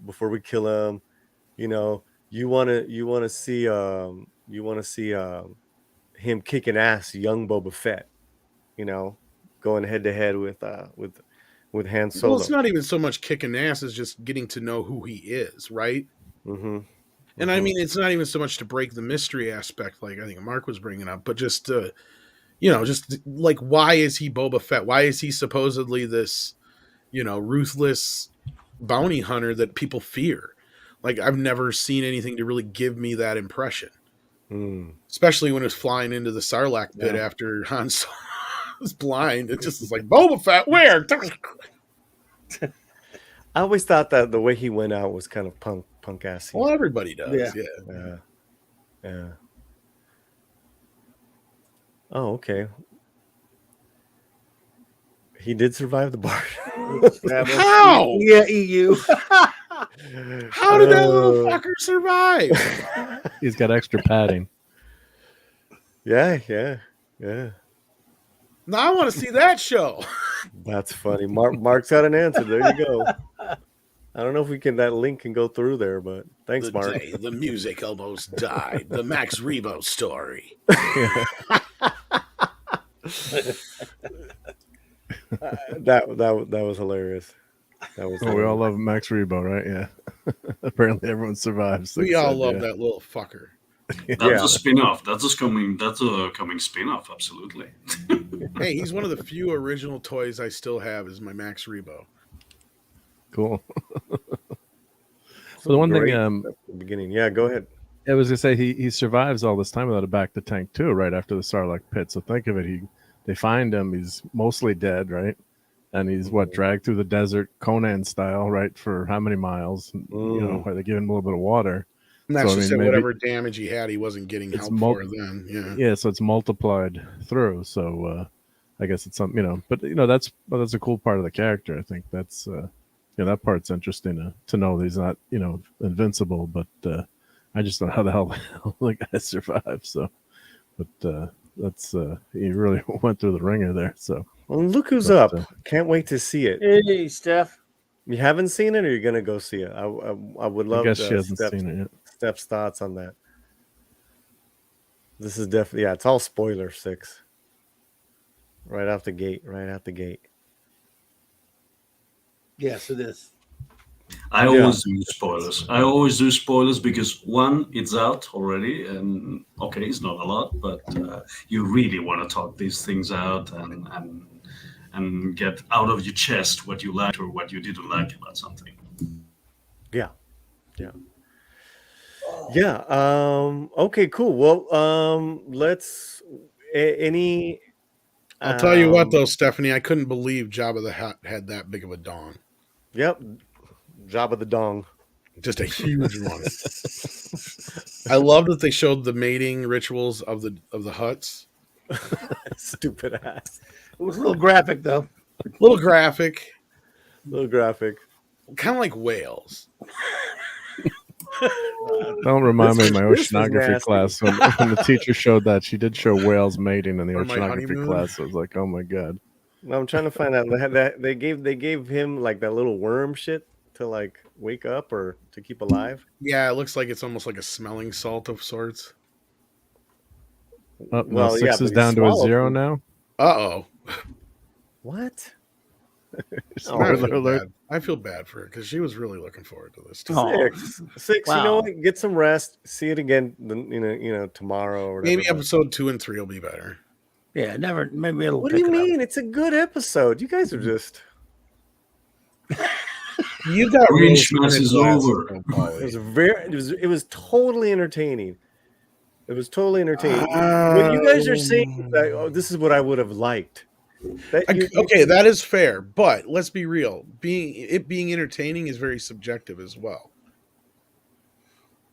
before we kill him. You want to see him kicking ass, young Boba Fett. Going head to head with Han Solo. Well, it's not even so much kicking ass as just getting to know who he is, right? Mm-hmm. And I mean, it's not even so much to break the mystery aspect, like I think Mark was bringing up, but just just like, why is he Boba Fett? Why is he supposedly this, ruthless bounty hunter that people fear? Like, I've never seen anything to really give me that impression, especially when it was flying into the Sarlacc pit after Han Solo was blind. It just is like, Boba Fett, where? I always thought that the way he went out was kind of punk assy. Well, everybody does, yeah. Yeah. Oh, okay. He did survive the bar. How? Yeah, EU. How did that little fucker survive? He's got extra padding. Yeah. Now I want to see that show. That's funny. Mark's got an answer. There you go. I don't know if that link can go through there, but thanks, The Mark. day the music almost died. The Max Rebo story. That was hilarious. That was. We all love Max Rebo, right? Yeah. Apparently, everyone survives. We all love that little fucker. That's a spin-off. That's a coming spin-off. Absolutely. Hey, he's one of the few original toys I still have. Is my Max Rebo. Cool. So the one thing, at the beginning. Yeah, go ahead. I was gonna say he survives all this time without a back to tank too, right after the Sarlacc pit. So think of it. They find him. He's mostly dead, right? And he's dragged through the desert, Conan style, right? For how many miles? Where they give him a little bit of water. And that's So, just whatever damage he had, he wasn't getting help for then. Yeah. Yeah, so it's multiplied through. So I guess it's something, but that's a cool part of the character. I think that's that part's interesting to know that he's not invincible, but I just don't know how the hell the guy survived. So, but that's he really went through the ringer there. So, well, look who's up! Can't wait to see it. Hey, Steph. You haven't seen it, or you're gonna go see it? I would love. I guess she hasn't seen it yet. Steph's thoughts on that. This is definitely it's all spoiler 6. Right out the gate. Yes, it is. I always do spoilers because one, it's out already, and okay, it's not a lot, but you really want to talk these things out and get out of your chest what you liked or what you didn't like about something. Yeah. Okay, cool. Well, let's any I'll tell you what though, Stephanie, I couldn't believe Jabba the Hutt had that big of a dong. Yep. Jabba the Dong. Just a huge one. I love that they showed the mating rituals of the Hutts. Stupid ass. It was a little graphic, though. Little graphic. Kind of like whales. Don't remind me This of my was oceanography nasty. class when the teacher showed that. She did show whales mating in the Or my oceanography honeymoon. class. I was like, oh my god. No, I'm trying to find out. They had that they gave him like that little worm shit to like wake up or to keep alive. Yeah, it looks like it's almost like a smelling salt of sorts. Oh, no, Well, six yeah, but is he down to a swallowed 0 them. now. Uh-oh. What? Spoiler I feel alert. bad. I feel bad for her because she was really looking forward to this. Too. Oh. Six. You know Wow. what? Get some rest. See it again. Tomorrow or whatever. Maybe episode 2 and 3 will be better. Yeah, never. Maybe it'll. What do pick you it up. mean? It's a good episode. You guys are just. You got Grinch rose-tinted Mass is glasses, over. though, It Paulie. was it was totally entertaining. It was totally entertaining. What you guys are saying is that, this is what I would have liked. Okay, that is fair, but let's be real. Being entertaining is very subjective as well.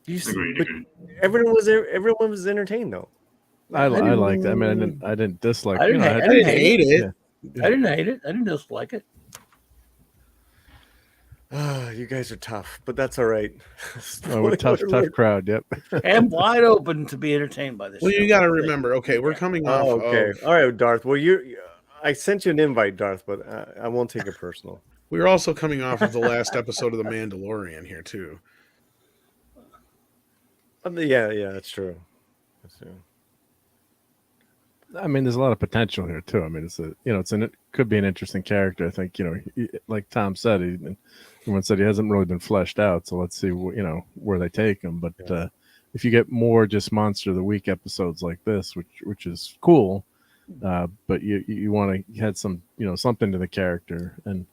Agreed. Everyone was entertained though. I liked it. I mean, I didn't dislike. I didn't you know, hate- I didn't hate it. Yeah. I didn't hate it. I didn't dislike it. You guys are tough, but that's all right. Oh, we're tough crowd. Yep. I'm wide open to be entertained by this. Well, show. you got to remember. Okay, we're coming off. Oh, okay. Of, All right, Darth. Well, I sent you an invite, Darth, but I won't take it personal. we were also coming off of the last episode of The Mandalorian here too. Yeah, that's true. That's true. I mean, there's a lot of potential here too. I mean, it could be an interesting character. I think, like Tom said, everyone said he hasn't really been fleshed out. So let's see, where they take him. But if you get more just Monster of the Week episodes like this, which is cool, but you want to add some, something to the character, and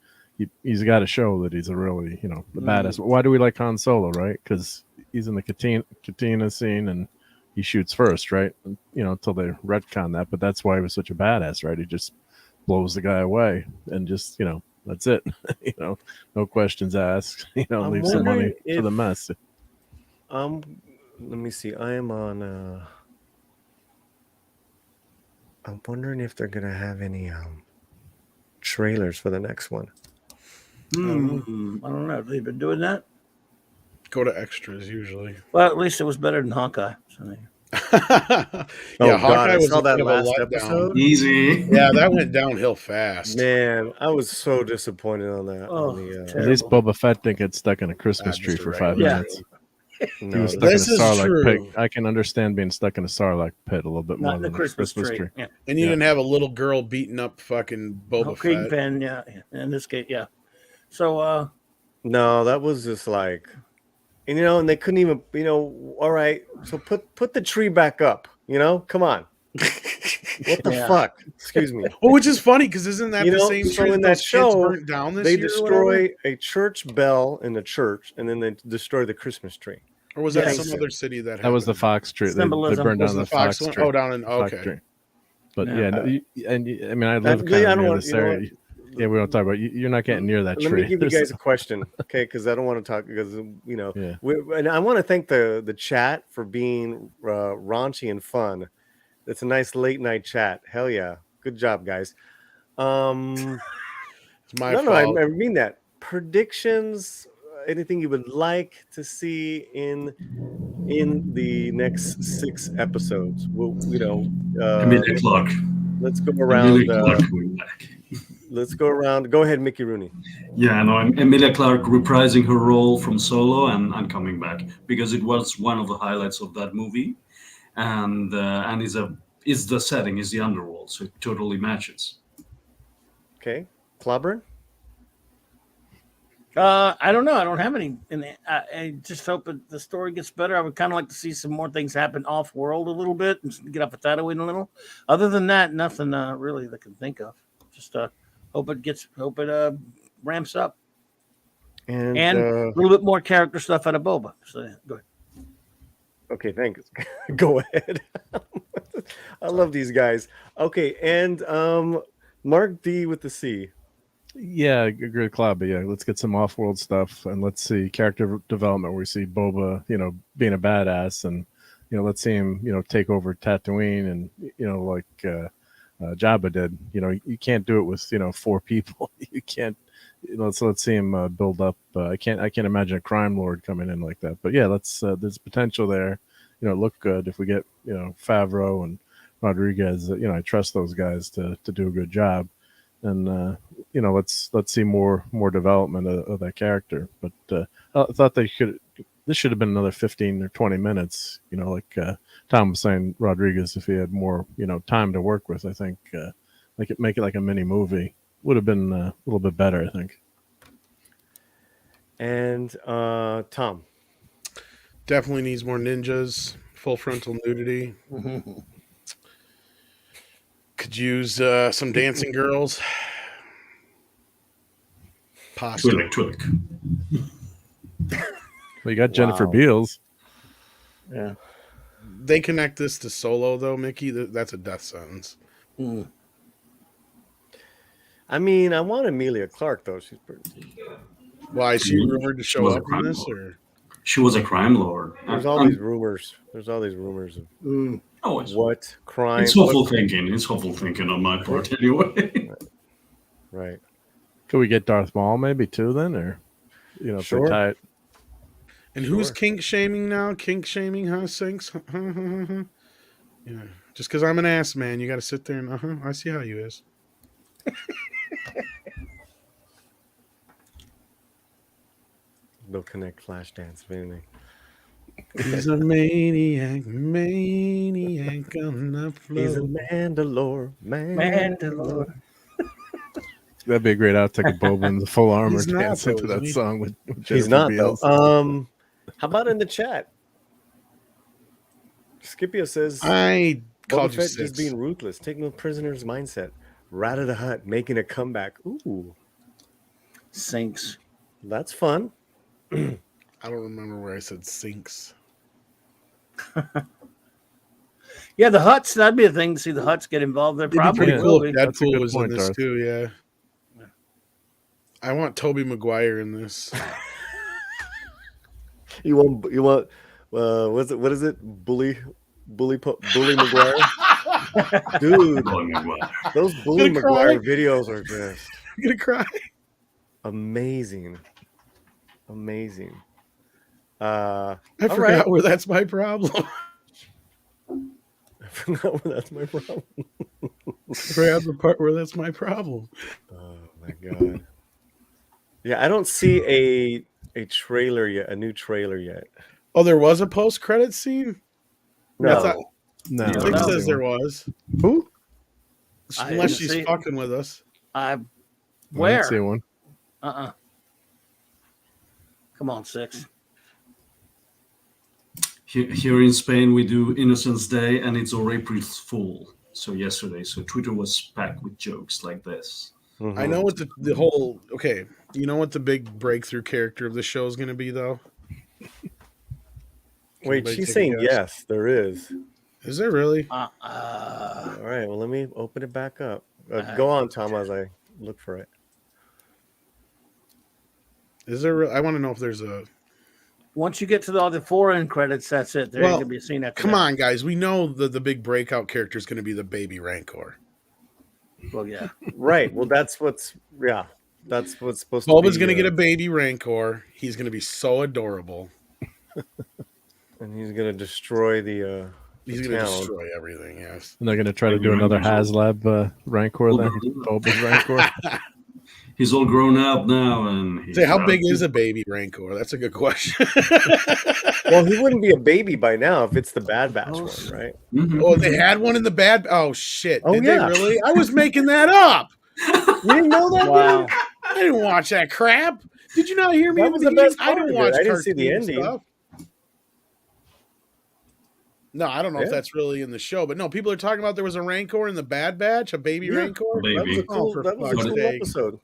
he's got to show that he's a really, the badass. Why do we like Han Solo, right? Because he's in the Katina scene and he shoots first, right? Until they retcon that, but that's why he was such a badass, right? He just blows the guy away and just, that's it. No questions asked. Leave some money for the mess. Let me see. I am on. I'm wondering if they're gonna have any trailers for the next one. I don't know. Have they been doing that? Go to extras usually. Well, at least it was better than Hawkeye. So Yeah, God, Hawkeye I was saw a that bit of a last letdown. episode. Easy. Yeah, that went downhill fast. Man, I was so disappointed on that. Oh, At least Boba Fett didn't get stuck in a Christmas tree just a for 5 regular- minutes. He no, was stuck This in a is Sarlacc true. pit. I can understand being stuck in a Sarlacc pit a little bit more not the than Christmas, a Christmas tree. tree. Yeah. And you Yeah. didn't have a little girl beating up fucking Boba Fett. Kingpin, yeah. In this case, yeah. So, no, that was just like, and and they couldn't even, all right, so put the tree back up, come on. What the Yeah. fuck? Excuse me. Well, which is funny because isn't that the same so tree in that that those kids show, burnt down this They year? or whatever? destroy a church bell in the church, and then they destroy the Christmas tree. Or was that Yes. some other city that That was the happened? Fox tree. They Symbolism. burned Was down the the Fox Fox one? tree. Oh, down in Fox okay. tree. But Yeah. I mean, I live I kind don't of near want- this you know area. Yeah, we don't talk about. You're not getting near that Let tree. me give you guys a question, okay? Because I don't want to talk because Yeah. and I want to thank the chat for being raunchy and fun. It's a nice late night chat. Hell yeah, good job, guys. It's my No, fault. I mean that. Predictions, anything you would like to see in the next 6 episodes? Well, Emilia Clarke. let's go around. Emilia Clarke coming back. Let's go around. Go ahead, Mickey Rooney. Yeah, no, Emilia Clarke reprising her role from Solo and coming back because it was one of the highlights of that movie, and is the setting, is the underworld, so it totally matches. Okay, Clobber. I don't know. I don't have any. I just hope the story gets better. I would kind of like to see some more things happen off world a little bit and get off of Tatooine a little. Other than that, nothing really that I can think of. Just hope it ramps up And, and a little bit more character stuff out of Boba. So yeah, go ahead. okay, thanks. Go ahead. I love these guys. Okay, and Mark D with the C. Yeah, agree with Cloud, but yeah, let's get some off-world stuff and let's see character development where we see Boba, being a badass, and let's see him, take over Tatooine, and like Jabba did. You can't do it with 4 people. You can't let's see him build up. I can't imagine a crime lord coming in like that. But yeah, there's potential there. It looked good if we get Favreau and Rodriguez. I trust those guys to do a good job, and let's see more development of that character. But I thought this should have been another 15 or 20 minutes. Like Tom was saying, Rodriguez, if he had more time to work with, I think make it like a mini movie would have been a little bit better, I think. And Tom. Definitely needs more ninjas, full frontal nudity. Could use some dancing girls. Possibly. Twilik. Well, you got Jennifer Wow. Beals. Yeah. They connect this to Solo, though, Mickey. That's a death sentence. Mm. I mean, I want Emilia Clarke though. She's pretty. Why is she rumored to show was a up in crime this? lord. Or She was a crime lord. There's all these rumors. There's all these rumors of Always. what crime. It's hopeful thinking. It's hopeful thinking on my part, anyway. Right. Could we get Darth Maul maybe too then, or if they Sure. tie it? and who's kink shaming now? Kink shaming, huh? Sinks. Yeah. Just because I'm an ass man, you got to sit there and I see how you is. They'll connect Flashdance, if anything. He's a maniac on the He's a floor. Mandalore. Mandalore. That'd be a great outtake of Boba in the full armor He's not, dancing to though, that isn't he? song with He's Jennifer not Beals. though. How about in the chat? Scipio says I Boba called you Fett six. just being ruthless, taking the prisoner's mindset. Rat of the Hut making a comeback. Ooh, Sinks. that's fun. I don't remember where I said sinks. Yeah, the Huts. That'd be a thing to see the Huts get involved. They're It'd be probably pretty cool if That's a Deadpool good was point, in this Darth. too. Yeah. I want Tobey Maguire in this. You want what is it? Bully Maguire? Dude, those Bully Gonna cry. Maguire videos are just I'm gonna cry. amazing. I All forgot right. where that's my problem. I forgot where that's my problem. I forgot the part where that's my problem. Oh my god. Yeah, I don't see a trailer yet, a new trailer yet. Oh, there was a post-credit scene? No. I thought No, Yeah, Nick no. says there was. Who? I Unless didn't she's see it. fucking with us. I didn't Where? see one. Come on, Six. Here in Spain, we do Innocence Day, and it's already April Fool. So yesterday, so Twitter was packed with jokes like this. Mhm. I know what the whole okay. You know what the big breakthrough character of the show is going to be, though. Wait, Anybody she's take a saying guess? yes, there is. Is there really? All right, well, let me open it back up. Go on, Tom, as I look for it. Is there? I want to know if there's a. Once you get to all the foreign credits, that's it. There ain't Well, gonna be a scene after Come that. on, guys. We know the big breakout character is going to be the baby Rancor. Well, yeah. Right, well, that's what's supposed Boba's to be. going to get a baby Rancor. He's going to be so adorable. and he's going to destroy the He's going to town. destroy everything. Yes. And they're going to try to do another HasLab Rancor then. Boba's Rancor. He's all grown up now, and he's Say, how out. big is a baby Rancor? That's a good question. Well, he wouldn't be a baby by now if it's the Bad Batch one, right? Mhm. Oh, they had one in the bad. Oh shit! Oh, Did yeah. they really? I was making that up. You didn't know that? Wow. I didn't watch that crap. Did you not hear me? That in was the the best beginning? I part didn't of it. watch. I didn't see the cartoon ending. stuff. No, I don't know if Yeah. that's really in the show, but no, people are talking about there was a Rancor in the Bad Batch, a baby Yeah, Rancor. That was a Baby. cool, for that was a fuck's cool sake. episode.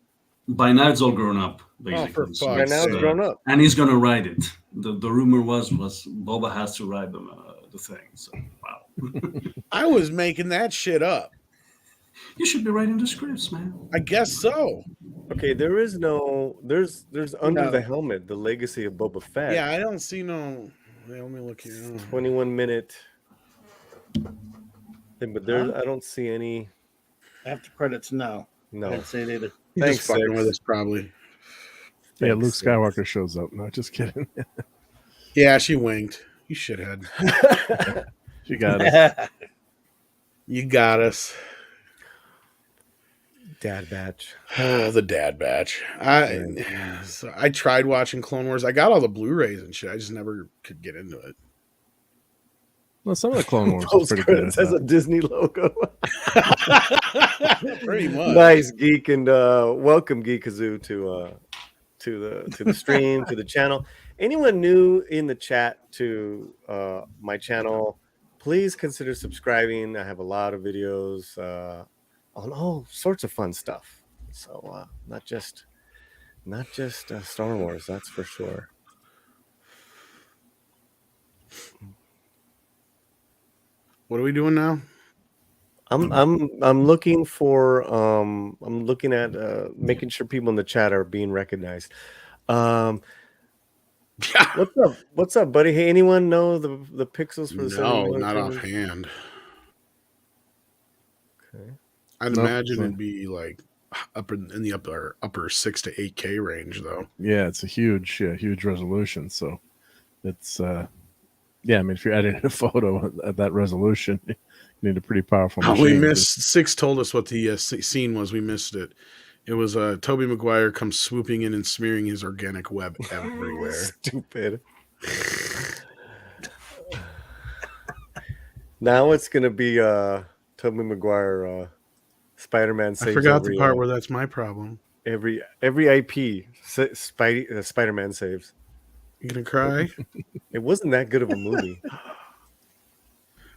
By now, it's all grown up, basically. for So fuck's Right now, it's sake. grown up. and he's gonna ride it. The rumor was Boba has to ride the thing. So wow, I was making that shit up. you should be writing the scripts, man. I guess so. Okay, there's Under No. the Helmet, the legacy of Boba Fett. Yeah, I don't see no. Let me look here. 21-minute thing, but there's I don't see any. After credits, no. I No. didn't see it either. He's Thanks, just fucking Six. with us, probably. Yeah, Luke Thanks, Skywalker shows up. No, just kidding. Yeah, she winked. You shithead. She got us. You got us. Dad batch. Oh, the Dad Batch. I tried watching Clone Wars. I got all the Blu-rays and shit. I just never could get into it. Well, some of the Clone Wars was Post pretty good. credits has a Disney logo. Pretty much. Nice, Geek, and welcome Geekazoo to the stream, to the channel. Anyone new in the chat to my channel, please consider subscribing. I have a lot of videos on all sorts of fun stuff. So not just Star Wars, that's for sure. What are we doing now? I'm looking for I'm looking at making sure people in the chat are being recognized. What's up, buddy? Hey, anyone know the pixels for the No, not offhand. Okay. I'd Nope. imagine it'd be like up in the upper 6 to 8K range, though. Yeah, it's a huge resolution. So it's yeah. I mean, if you're editing a photo at that resolution, you need a pretty powerful machine. We missed. Six told us what the scene was. We missed it. It was Tobey Maguire comes swooping in and smearing his organic web everywhere. Stupid. Now it's gonna be Tobey Maguire, Spider-Man. I forgot the part where that's my problem. Every IP Spider-Man saves. You gonna cry? It wasn't that good of a movie.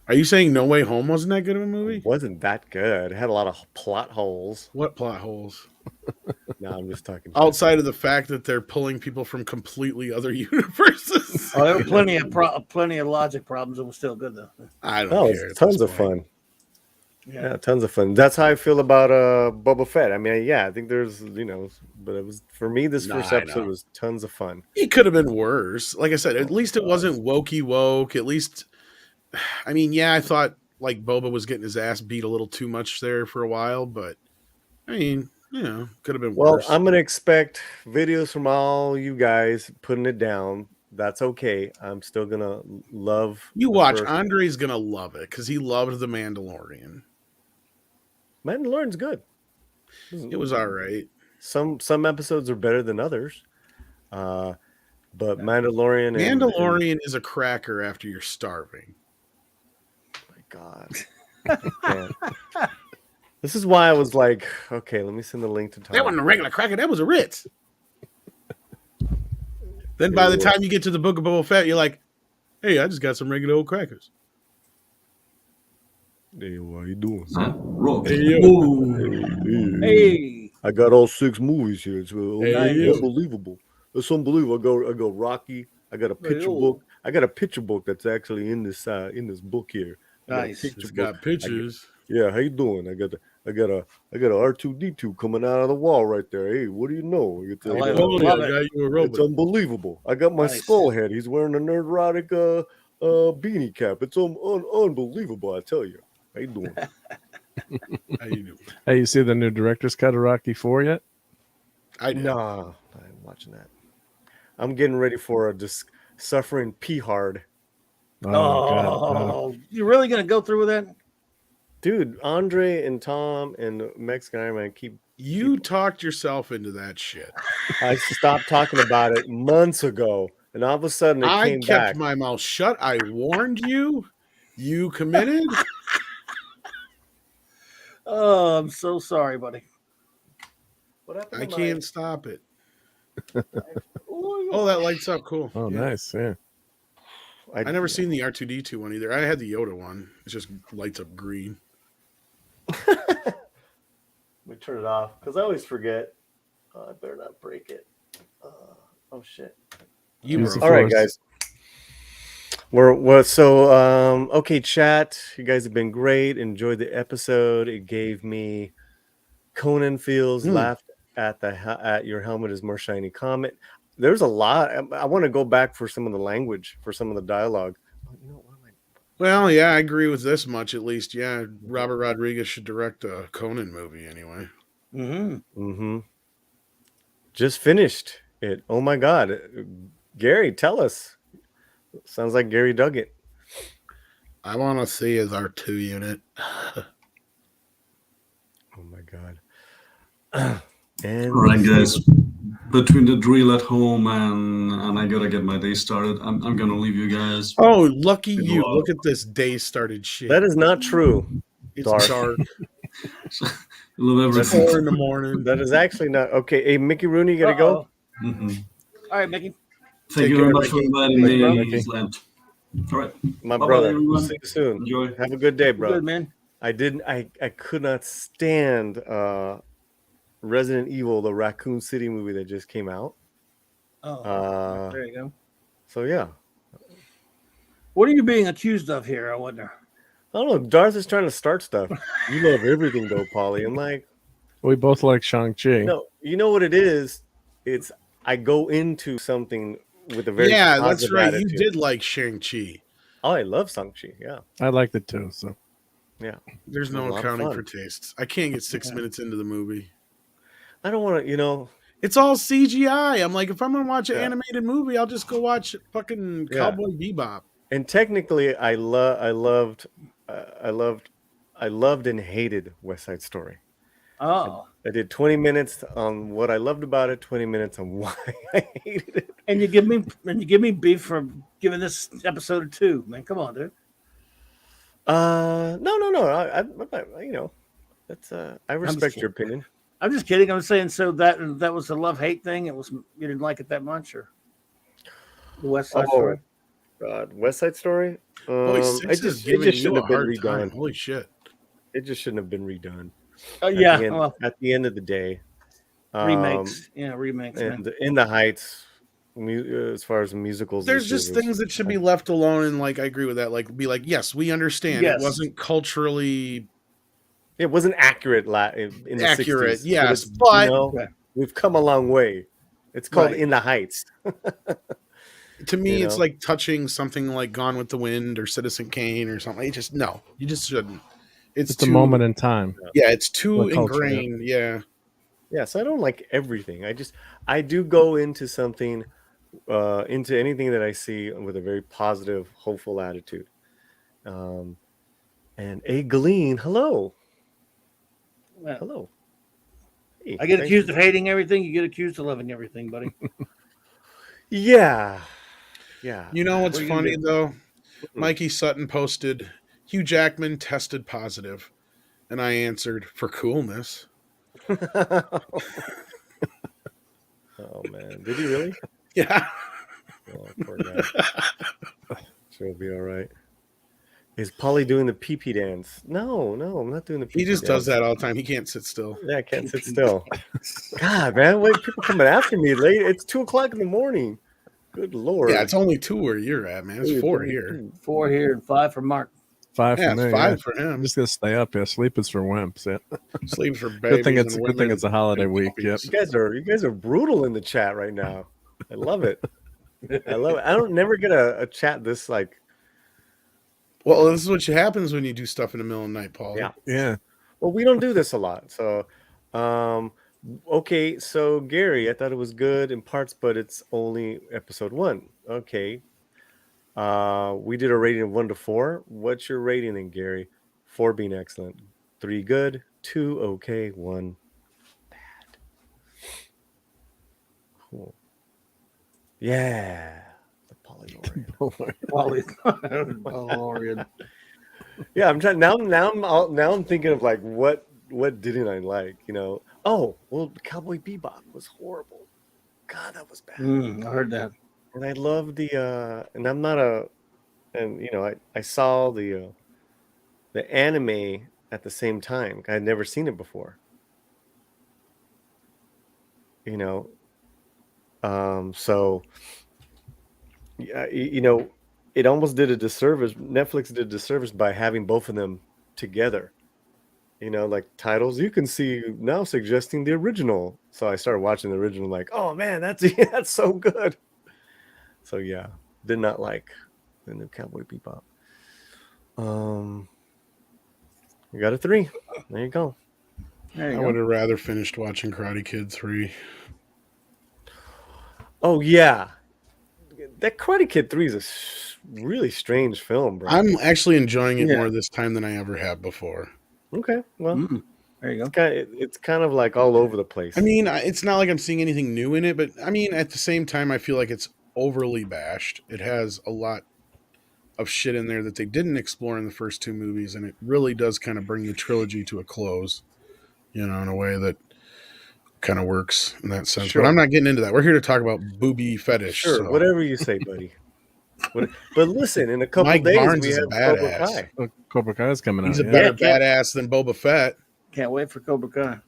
Are you saying No Way Home wasn't that good of a movie? It wasn't that good. It had a lot of plot holes. What plot holes? No, I'm just talking. Outside of the fact that they're pulling people from completely other universes. Oh, there were plenty of logic problems. It was still good though. I don't care. It's tons of fun. Yeah, tons of fun. That's how I feel about Boba Fett. I mean, yeah, I think there's, but it was, for me, this first episode was tons of fun. It could have been worse. Like I said, at least it wasn't wokey woke. At least, I mean, yeah, I thought like Boba was getting his ass beat a little too much there for a while, but I mean, could have been worse. Well, I'm going to expect videos from all you guys putting it down. That's okay. I'm still going to love. You watch. Andre's going to love it because he loved The Mandalorian. Mandalorian's good. It was all right. Some episodes are better than others. But Mandalorian is a cracker after you're starving. Oh my God. This is why I was like, okay, let me send the link to Tom. That wasn't a regular cracker. That was a Ritz. Then by the time you get to the Book of Boba Fett, you're like, hey, I just got some regular old crackers. Hey, what are you doing? Hey, I got all 6 movies here. It's Hey, unbelievable. It's unbelievable. I go Rocky. I got a picture book. I got a picture book that's actually in this book here. Nice. It's got pictures. Yeah, how you doing? I got a R2D2 coming out of the wall right there. Hey, what do you know? I got you a robot. It's unbelievable. I got my skull head. He's wearing a nerdotic beanie cap. It's unbelievable, I tell you. How you doing? How you doing? Hey, you see the new director's cut of Rocky 4 yet? I did. Nah, I'm watching that. I'm getting ready for a suffering pee hard. God. You're really gonna go through with that? Dude, Andre and Tom and Mexican Iron Man keep talked yourself into that shit. I stopped talking about it months ago, and all of a sudden it came back. I kept my mouth shut. I warned you. You committed. Oh, I'm so sorry, buddy. What happened? I can't stop it. Oh, that lights up. Cool. Oh, nice. Yeah. I never seen the R2D2 one either. I had the Yoda one. It just lights up green. Let me turn it off because I always forget. I better not break it. Oh shit! All right, guys. Okay, chat. You guys have been great. Enjoyed the episode. It gave me Conan feels. Laughed at your helmet is more shiny comment. There's a lot. I want to go back for some of the language, for some of the dialogue. Well, yeah, I agree with this much at least. Yeah, Robert Rodriguez should direct a Conan movie anyway. Mm-hmm. Mm-hmm. Just finished Oh my God, Gary, tell us. Sounds like Gary dug it. I want to see his R2 unit. Oh my God. And All right, guys. Between the drill at home and I gotta get my day started, I'm gonna leave you guys. Oh, lucky Good you! luck. Look at this day started shit. that is not true. It's Dark. dark. Love It's everything. 4 in the morning. That is actually not okay. Hey, Mickey Rooney, you gotta go. Mhm. All right, Mickey. Thank Take you very care, much for Mickey. inviting Thanks, bro. me, Slant. All right. My Bye-bye, brother. everyone. We'll see you soon. Enjoy. Have a good day, You're bro. good, man. I could not stand Resident Evil, the Raccoon City movie that just came out. Oh, there you go. So yeah. What are you being accused of here? I wonder. I don't know. Darth is trying to start stuff. You love everything though, Paulie. I'm like, We both like Shang-Chi. no, you know what it is? It's I go into something with a very Yeah, that's positive right. attitude. You did like Shang-Chi. Oh, I love Shang-Chi. Yeah. I liked it too. So Yeah. There's It was a no lot of accounting fun. for tastes. I can't get 6 minutes into the movie. I don't want to, It's all CGI. I'm like, if I'm gonna watch an Yeah. animated movie, I'll just go watch fucking Yeah. Cowboy Bebop. and technically I loved and hated West Side Story. Oh, I did 20 minutes on what I loved about it, 20 minutes on why I hated it. and you give me beef for giving this episode a 2. Man, come on, dude. No. That's I respect your opinion. I'm just kidding. I'm saying so that was a love-hate thing. It was you didn't like it that much, or the West Side Story. God, West Side Story. Boy, It 6 is just giving you shouldn't a have been hard time. redone. Holy shit. It just shouldn't have been redone. Yeah, At the end of the day, remakes. Yeah, remakes. Man. and In the Heights, as far as musicals, There's just things that should be left alone, and like I agree with that. Like, be like, yes, we understand Yes. it wasn't culturally It wasn't accurate in the accurate, 60s, yes, it's, but Okay. we've come a long way. It's called Right. In the Heights. to me, You it's know? like touching something like Gone with the Wind or Citizen Kane or something. You just shouldn't. It's it's a moment in time. Yeah, it's too What culture, yeah. ingrained. Yeah. Yeah, so I don't like everything. I do go into something, into anything that I see with a very positive, hopeful attitude. And A Glean, hello. Well, Hello. Hey, I get thanks. accused of hating everything. You get accused of loving everything, buddy. Yeah. Yeah. You know what's What are you gonna funny do? though? Mikey Sutton posted Hugh Jackman tested positive, and I answered for coolness. Oh man, did he really? Yeah. Oh, poor guy. She'll be all right. Is Paulie doing the pee-pee dance? No, I'm not doing the pee-pee He just dance. does that all the time. He can't sit still. Yeah, I can't sit still. God, man, wait, people coming after me late. It's 2:00 in the morning. Good Lord. Yeah, it's only 2 where you're at, man. It's Dude, 4 only here. 2. 4 here and 5 for Mark. 5 Yeah, for it's me. 5 yeah. for I'm him. just gonna stay up. Yeah, sleep is for wimps. Yeah. Sleep for babies. Good thing it's and good thing women it's a holiday and week. Yep. puppies. You guys are brutal in the chat right now. I love it. I love it. I don't never get a chat this like. Well, this is what happens when you do stuff in the middle of the night, Paul. Yeah. Yeah. Well, we don't do this a lot. So, okay. So Gary, I thought it was good in parts, but it's only episode 1. Okay. We did a rating of 1 to 4. What's your rating then, Gary? 4 being excellent, 3 good, 2 okay, 1 bad. Cool. Yeah. The Polynorian. Valorian. Yeah, I'm trying now. Now I'm thinking of like what didn't I like? Oh well, Cowboy Bebop was horrible. God, that was bad. I heard that. And I love and I'm not I saw the anime at the same time. I'd never seen it before. So yeah, it almost did a disservice. Netflix did a disservice by having both of them together. Like titles you can see now suggesting the original. So I started watching the original, like, oh man, that's so good. So yeah, did not like the new Cowboy Bebop. You got a 3. There you go. There you I go. would have rather finished watching Karate Kid 3. Oh yeah, that Karate Kid 3 is a really strange film, bro. I'm actually enjoying it Yeah. more this time than I ever have before. Okay, well, There you go. it's kind of like all over the place. I mean, it's not like I'm seeing anything new in it, but I mean, at the same time, I feel like it's overly bashed. It has a lot of shit in there that they didn't explore in the first two movies, and it really does kind of bring the trilogy to a close, in a way that kind of works in that sense. Sure. But I'm not getting into that. We're here to talk about booby fetish. Sure, so. whatever you say, buddy. But listen, in a couple Mike days Barnes we is a have Cobra badass. Kai. Oh, Cobra Kai is coming He's out. a Yeah. better Yeah, badass than Boba Fett. Can't wait for Cobra Kai.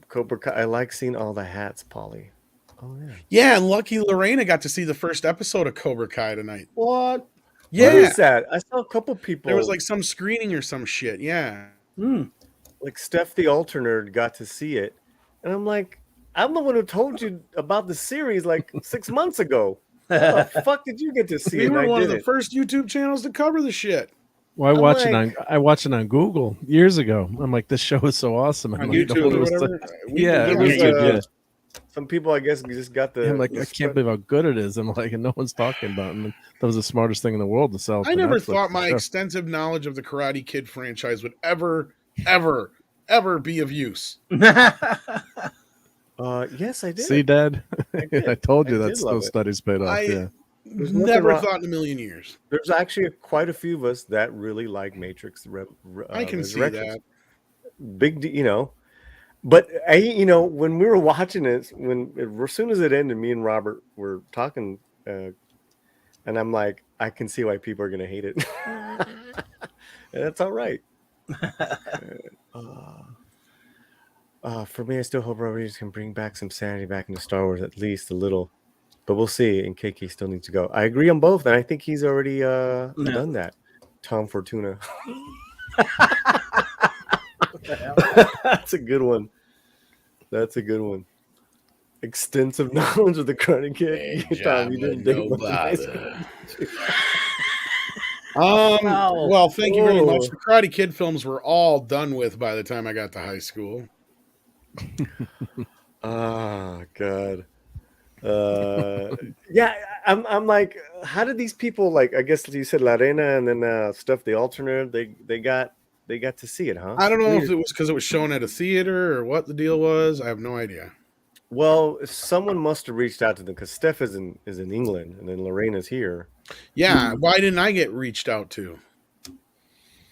Cobra Kai. I like seeing all the hats, Paulie. Oh yeah. Yeah, and lucky Lorena got to see the first episode of Cobra Kai tonight. What? Yeah, What is that? I saw a couple people. there was like some screening or some shit. Yeah. like Steph the Alterner got to see it, and I'm like, I'm the one who told you about the series like 6 months ago. How the fuck did you get to see We it? were And I one of the didn't. first YouTube channels to cover the shit. Well, I'm like- I watched it on Google years ago. I'm like, this show is so awesome. I'm On like, YouTube what or was the- whatever. Yeah, There it was, was good, yeah. Some people, I guess, just got the. I'm like, the I can't believe how good it is. I'm like, and no one's talking about it. And that was the smartest thing in the world to sell. I to never Netflix, thought the my show. extensive knowledge of the Karate Kid franchise would ever be of use. Yes, I did. See, Dad, did. I told you I that did love those it. studies paid off. Yeah, There's nothing Never wrong- thought in a million years. There's actually quite a few of us that really like Matrix. I can see Resurrections. that. Big, But when we were watching it, as soon as it ended, me and Robert were talking, and I'm like, I can see why people are gonna hate it, and that's all right. For me, I still hope Robert can bring back some sanity back into Star Wars, at least a little. But we'll see. And KK still needs to go. I agree on both, and I think he's already done that. Tom Fortuna. That's a good one. That's a good one. Extensive knowledge of the Karate Kid. Tom, you didn't date much in high school. Well, thank you very Oh. much. The Karate Kid films were all done with by the time I got to high school. Oh God. Yeah, I'm like, how did these people, like, I guess you said La Arena and then Stuff the Alternative, they got to see it, huh? I don't know if it was because it was shown at a theater or what the deal was. I have no idea. Well, someone must have reached out to them because Steph is in England and then Lorena's here. Yeah, why didn't I get reached out to?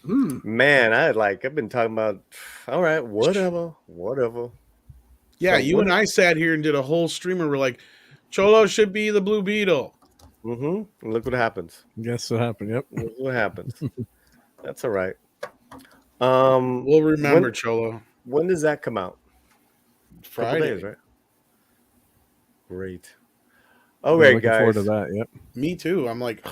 Man, I've been talking about, all right, whatever. Yeah, So you what- and I sat here and did a whole stream and we're like, Cholo should be the Blue Beetle. And look what happens. guess what happened. Yep. Look what happens. That's all right. We'll remember, when- Cholo. When does that come out? Couple Friday. days, right? Great. I'm Okay, looking forward guys. to that. Yep. Me too. I'm like,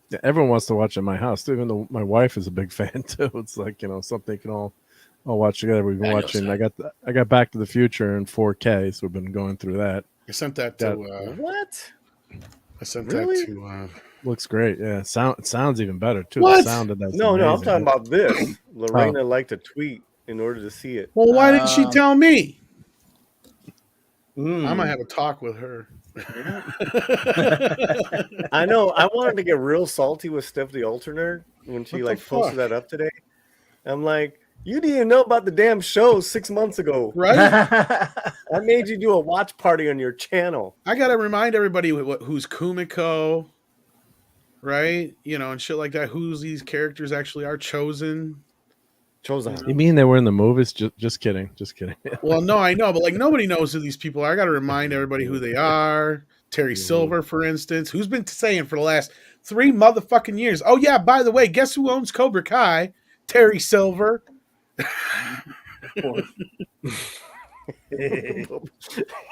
Yeah, everyone wants to watch it in my house, too, even though my wife is a big fan too. It's like, something you can all watch together. We've been I know, watching. son. I got Back to the Future in 4K, so we've been going through that. I sent that to. What? I sent Really? that to. Looks great. Yeah, sounds even better too. What? The sound of that's No, I'm amazing. talking about this. Lorena liked to tweet in order to see it. Well, why didn't she tell me? Mm. I'm gonna have a talk with her. I know. I wanted to get real salty with Steph the Alterner when she What the posted fuck? that up today. I'm like, you didn't even know about the damn show 6 months ago. Right? I made you do a watch party on your channel. I gotta remind everybody who's Kumiko, right? And shit like that. Who's these characters actually are chosen? Chosen. You mean they were in the movies? Just kidding. Just kidding. Well, no, I know, but like nobody knows who these people are. I gotta remind everybody who they are. Terry Silver, for instance, who's been saying for the last 3 motherfucking years. Oh yeah, by the way, guess who owns Cobra Kai? Terry Silver.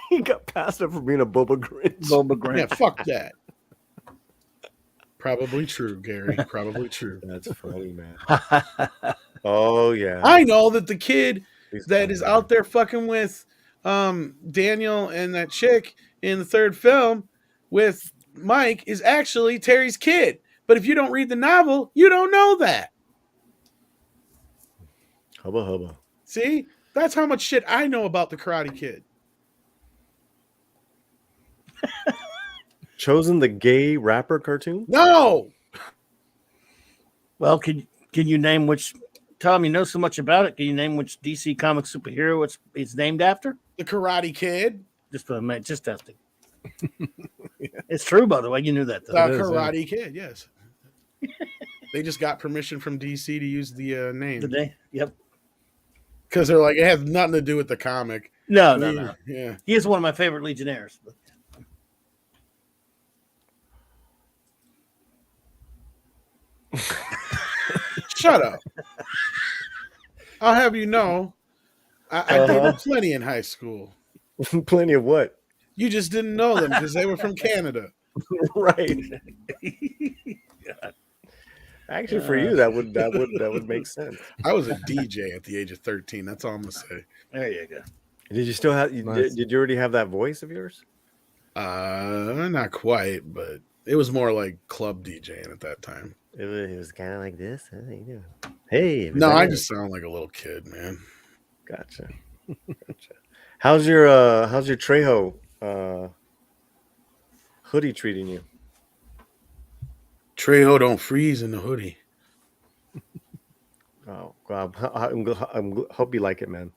He got passed up for being a Boba Grinch. Boba Yeah, Grant. fuck that. Probably true, Gary. Probably true. That's funny, man. Oh yeah. I know that the kid He's that funny, is man. out there fucking with Daniel and that chick in the third film with Mike is actually Terry's kid. But if you don't read the novel, you don't know that. Hubba hubba. See? That's how much shit I know about the Karate Kid. Chosen the gay rapper cartoon? No, Well, can you name which? Tom, you know so much about it. Can you name which DC comic superhero it's named after? the Karate Kid. Just testing. It's true, by the way. You knew that, The though. It is, yeah. Karate Kid. Yes. They just got permission from DC to use the name Yep. because they're like it has nothing to do with the comic. No. Yeah. He is one of my favorite Legionnaires. But Shut up. I'll have you know, I did plenty in high school. Plenty of what? You just didn't know them because they were from Canada. Right. Actually, for you, that would make sense. I was a DJ at the age of 13. That's all I'm gonna say. there you go. Did you still have? Nice. Did you already have that voice of yours? Not quite, but it was more like club DJing at that time. It was kind of like this. How you doing? Hey. No, I everybody. just sound like a little kid, man. Gotcha. How's your Trejo hoodie treating you? Trejo don't freeze in the hoodie. Oh, God. Hope you like it, man.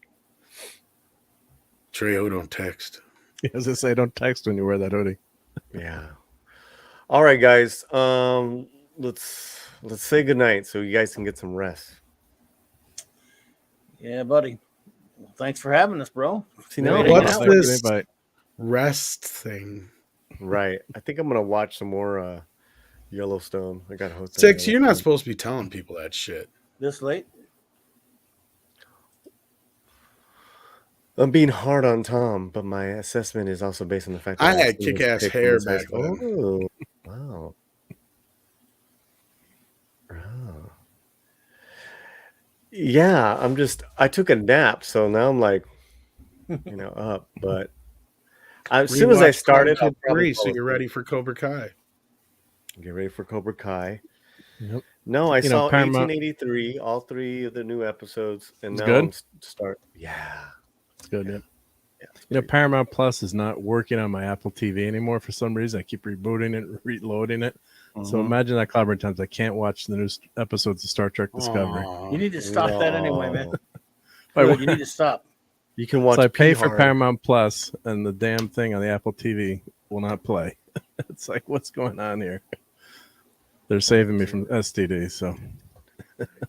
Trejo don't text. As I say, don't text when you wear that hoodie. Yeah. All right, guys. Let's say goodnight so you guys can get some rest. Yeah, buddy. Well, thanks for having us, bro. See, No, now what's Thank you, this? invite. Rest thing. right. I think I'm gonna watch some more Yellowstone. I got hooked. on Six, you're not Yellowstone. supposed to be telling people that shit. This late? I'm being hard on Tom, but my assessment is also based on the fact that I had seen his kick-ass pick hair from his back high then. school. Oh, wow. Oh. Yeah, I took a nap, so now I'm like, up. But as soon as I Rewatch started, Cobra I'll probably Kai, so fall you're asleep. ready for Cobra Kai. Get ready for Cobra Kai. Yep. No, I You know, saw Paramount- 1883, all 3 of the new episodes, and It's now good? I'm start. Yeah, It's good. Yeah. it's You know, great. Paramount Plus is not working on my Apple TV anymore for some reason. I keep rebooting it, reloading it. So Mhm. imagine that clobbering times I can't watch the new episodes of Star Trek Discovery. Aw. You need to stop that anyway, man. No. Good, you need to stop. You can watch. So I pay for P-Hard. Paramount Plus, and the damn thing on the Apple TV will not play. It's like, what's going on here? They're saving me from STD. So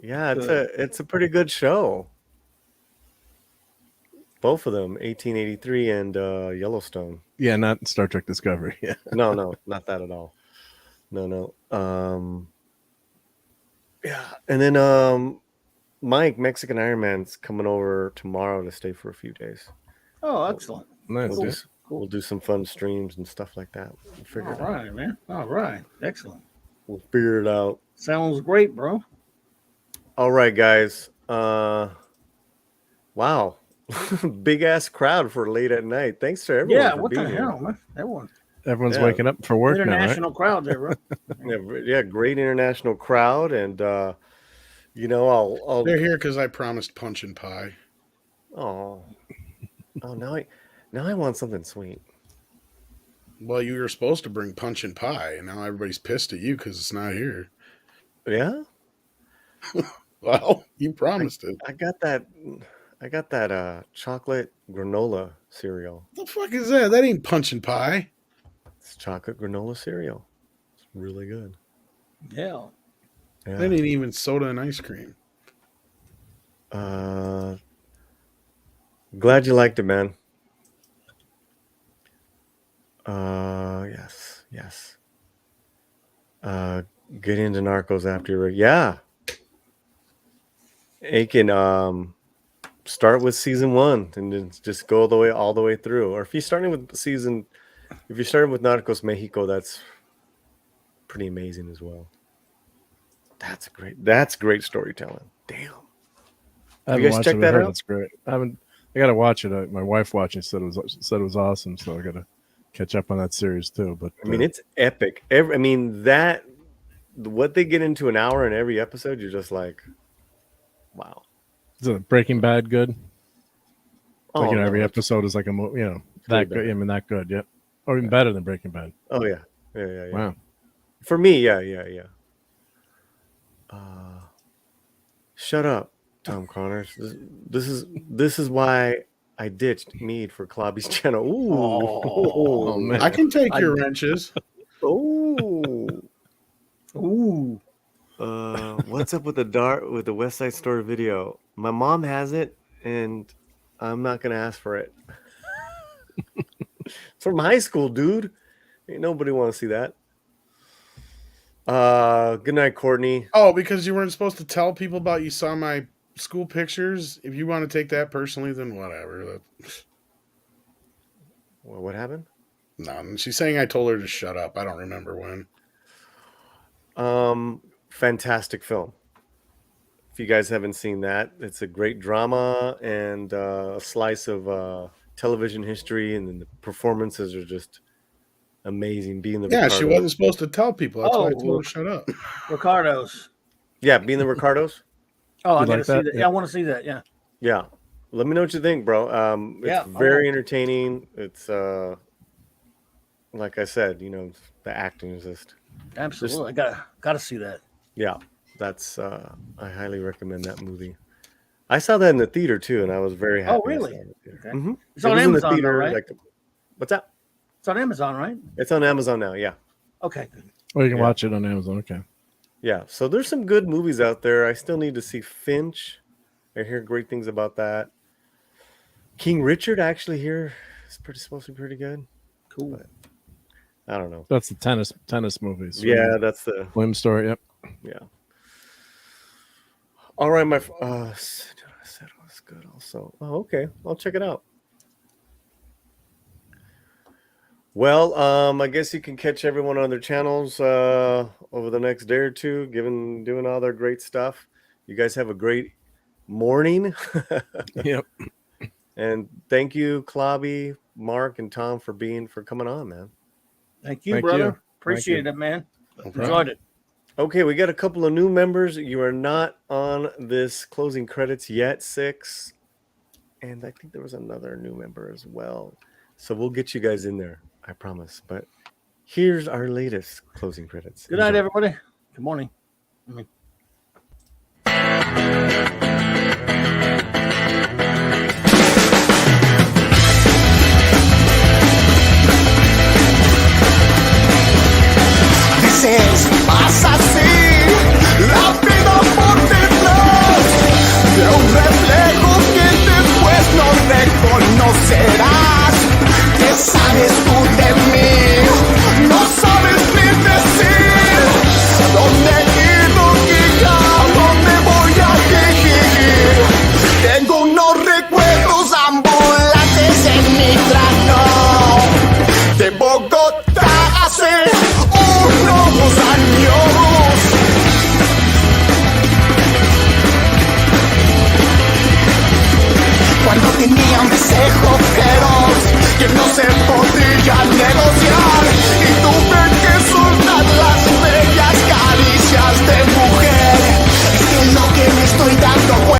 Yeah, it's a pretty good show. Both of them, 1883 and Yellowstone. yeah, not Star Trek Discovery. Yeah. No, not that at all. No. Yeah, and then Mike, Mexican Iron Man's coming over tomorrow to stay for a few days. Oh, excellent. Nice. We'll, Yeah. do, we'll do some fun streams and stuff like that. We'll figure it All out. right, man. All right. Excellent. We'll figure it out. Sounds great, bro. All right, guys. Wow. Big ass crowd for late at night. Thanks to everyone. Yeah, for what the being here. hell, man? Everyone. Everyone's Yeah. waking up for work now, right? International crowd there, bro. Yeah, great international crowd, and I'll They're here because I promised punch and pie. oh now I want something sweet. Well, you were supposed to bring punch and pie, and now everybody's pissed at you because it's not here. Yeah, Well, you promised it. I got that chocolate granola cereal. What the fuck is that? That ain't punch and pie. It's chocolate granola cereal. It's really good. Yeah. Yeah. That ain't even soda and ice cream. Glad you liked it, man. Yes. Get into Narcos after. Yeah. Aiken, start with season 1 and then just go all the way through. Or if you're starting with Narcos Mexico, that's pretty amazing as well. That's great storytelling. Damn. I You haven't guys watched check it. I that heard out? it's great. I gotta watch it. My wife watched it, said it was awesome. So I gotta catch up on that series too. But I mean, it's epic. What they get into an hour in every episode, you're just like, wow. is it Breaking Bad good? Oh, Like no, every it's episode is like that way good. better. I mean, that good. Yep. Or even better than Breaking Bad. Oh yeah. Yeah. Wow. For me, yeah. Shut up, Tom Connors. This is why I ditched Mead for Klobby's channel. Ooh. Oh, man. I can take your wrenches. Ooh. Ooh. What's up with the West Side Story video? My mom has it, and I'm not gonna ask for it. It's from high school, dude. Ain't nobody want to see that. Good night, Courtney. Oh, because you weren't supposed to tell people about you saw my school pictures. If you want to take that personally, then whatever. Well, what happened? No, she's saying I told her to shut up. I don't remember when. Fantastic film. If you guys haven't seen that, it's a great drama and a slice of television history, and then the performances are just amazing. Being the Yeah, she Ricardos. wasn't supposed to tell people. That's why I Oh, told her to shut up. Ricardo's. Yeah, being the Ricardos. Oh, I You gotta like see that? that. Yeah. Yeah, I want to see that. Yeah. Yeah, let me know what you think, bro. It's Yeah, very entertaining. It's like I said, the acting is just Absolutely. I gotta see that. yeah. That's I highly recommend that movie. I saw that in the theater too, and I was very happy. Oh, really? I saw it in the theater. Okay. Mhm. It's It on was in the Amazon, though, theater, right? like, what's that? It's on Amazon, right? It's on Amazon now. Yeah. Okay. Good. Or you can Yeah. watch it on Amazon. Okay. Yeah, so there's some good movies out there. I still need to see Finch. I hear great things about that. King Richard, I actually hear is supposed to be pretty good. Cool. But I don't know. That's the tennis movies. Yeah, that's the Swim story. Yep. yeah. All right, I said it was good also. Oh, okay. I'll check it out. Well, I guess you can catch everyone on their channels over the next day or two, doing all their great stuff. You guys have a great morning. Yep. And thank you, Klobby, Mark, and Tom for coming on, man. Thank you, Thank brother. you. Appreciate you. it, man. No problem. Enjoyed it. Okay, we got a couple of new members. You are not on this closing credits yet, 6. And I think there was another new member as well. So we'll get you guys in there, I promise. But here's our latest closing credits. Good night, Enjoy. everybody. Good morning.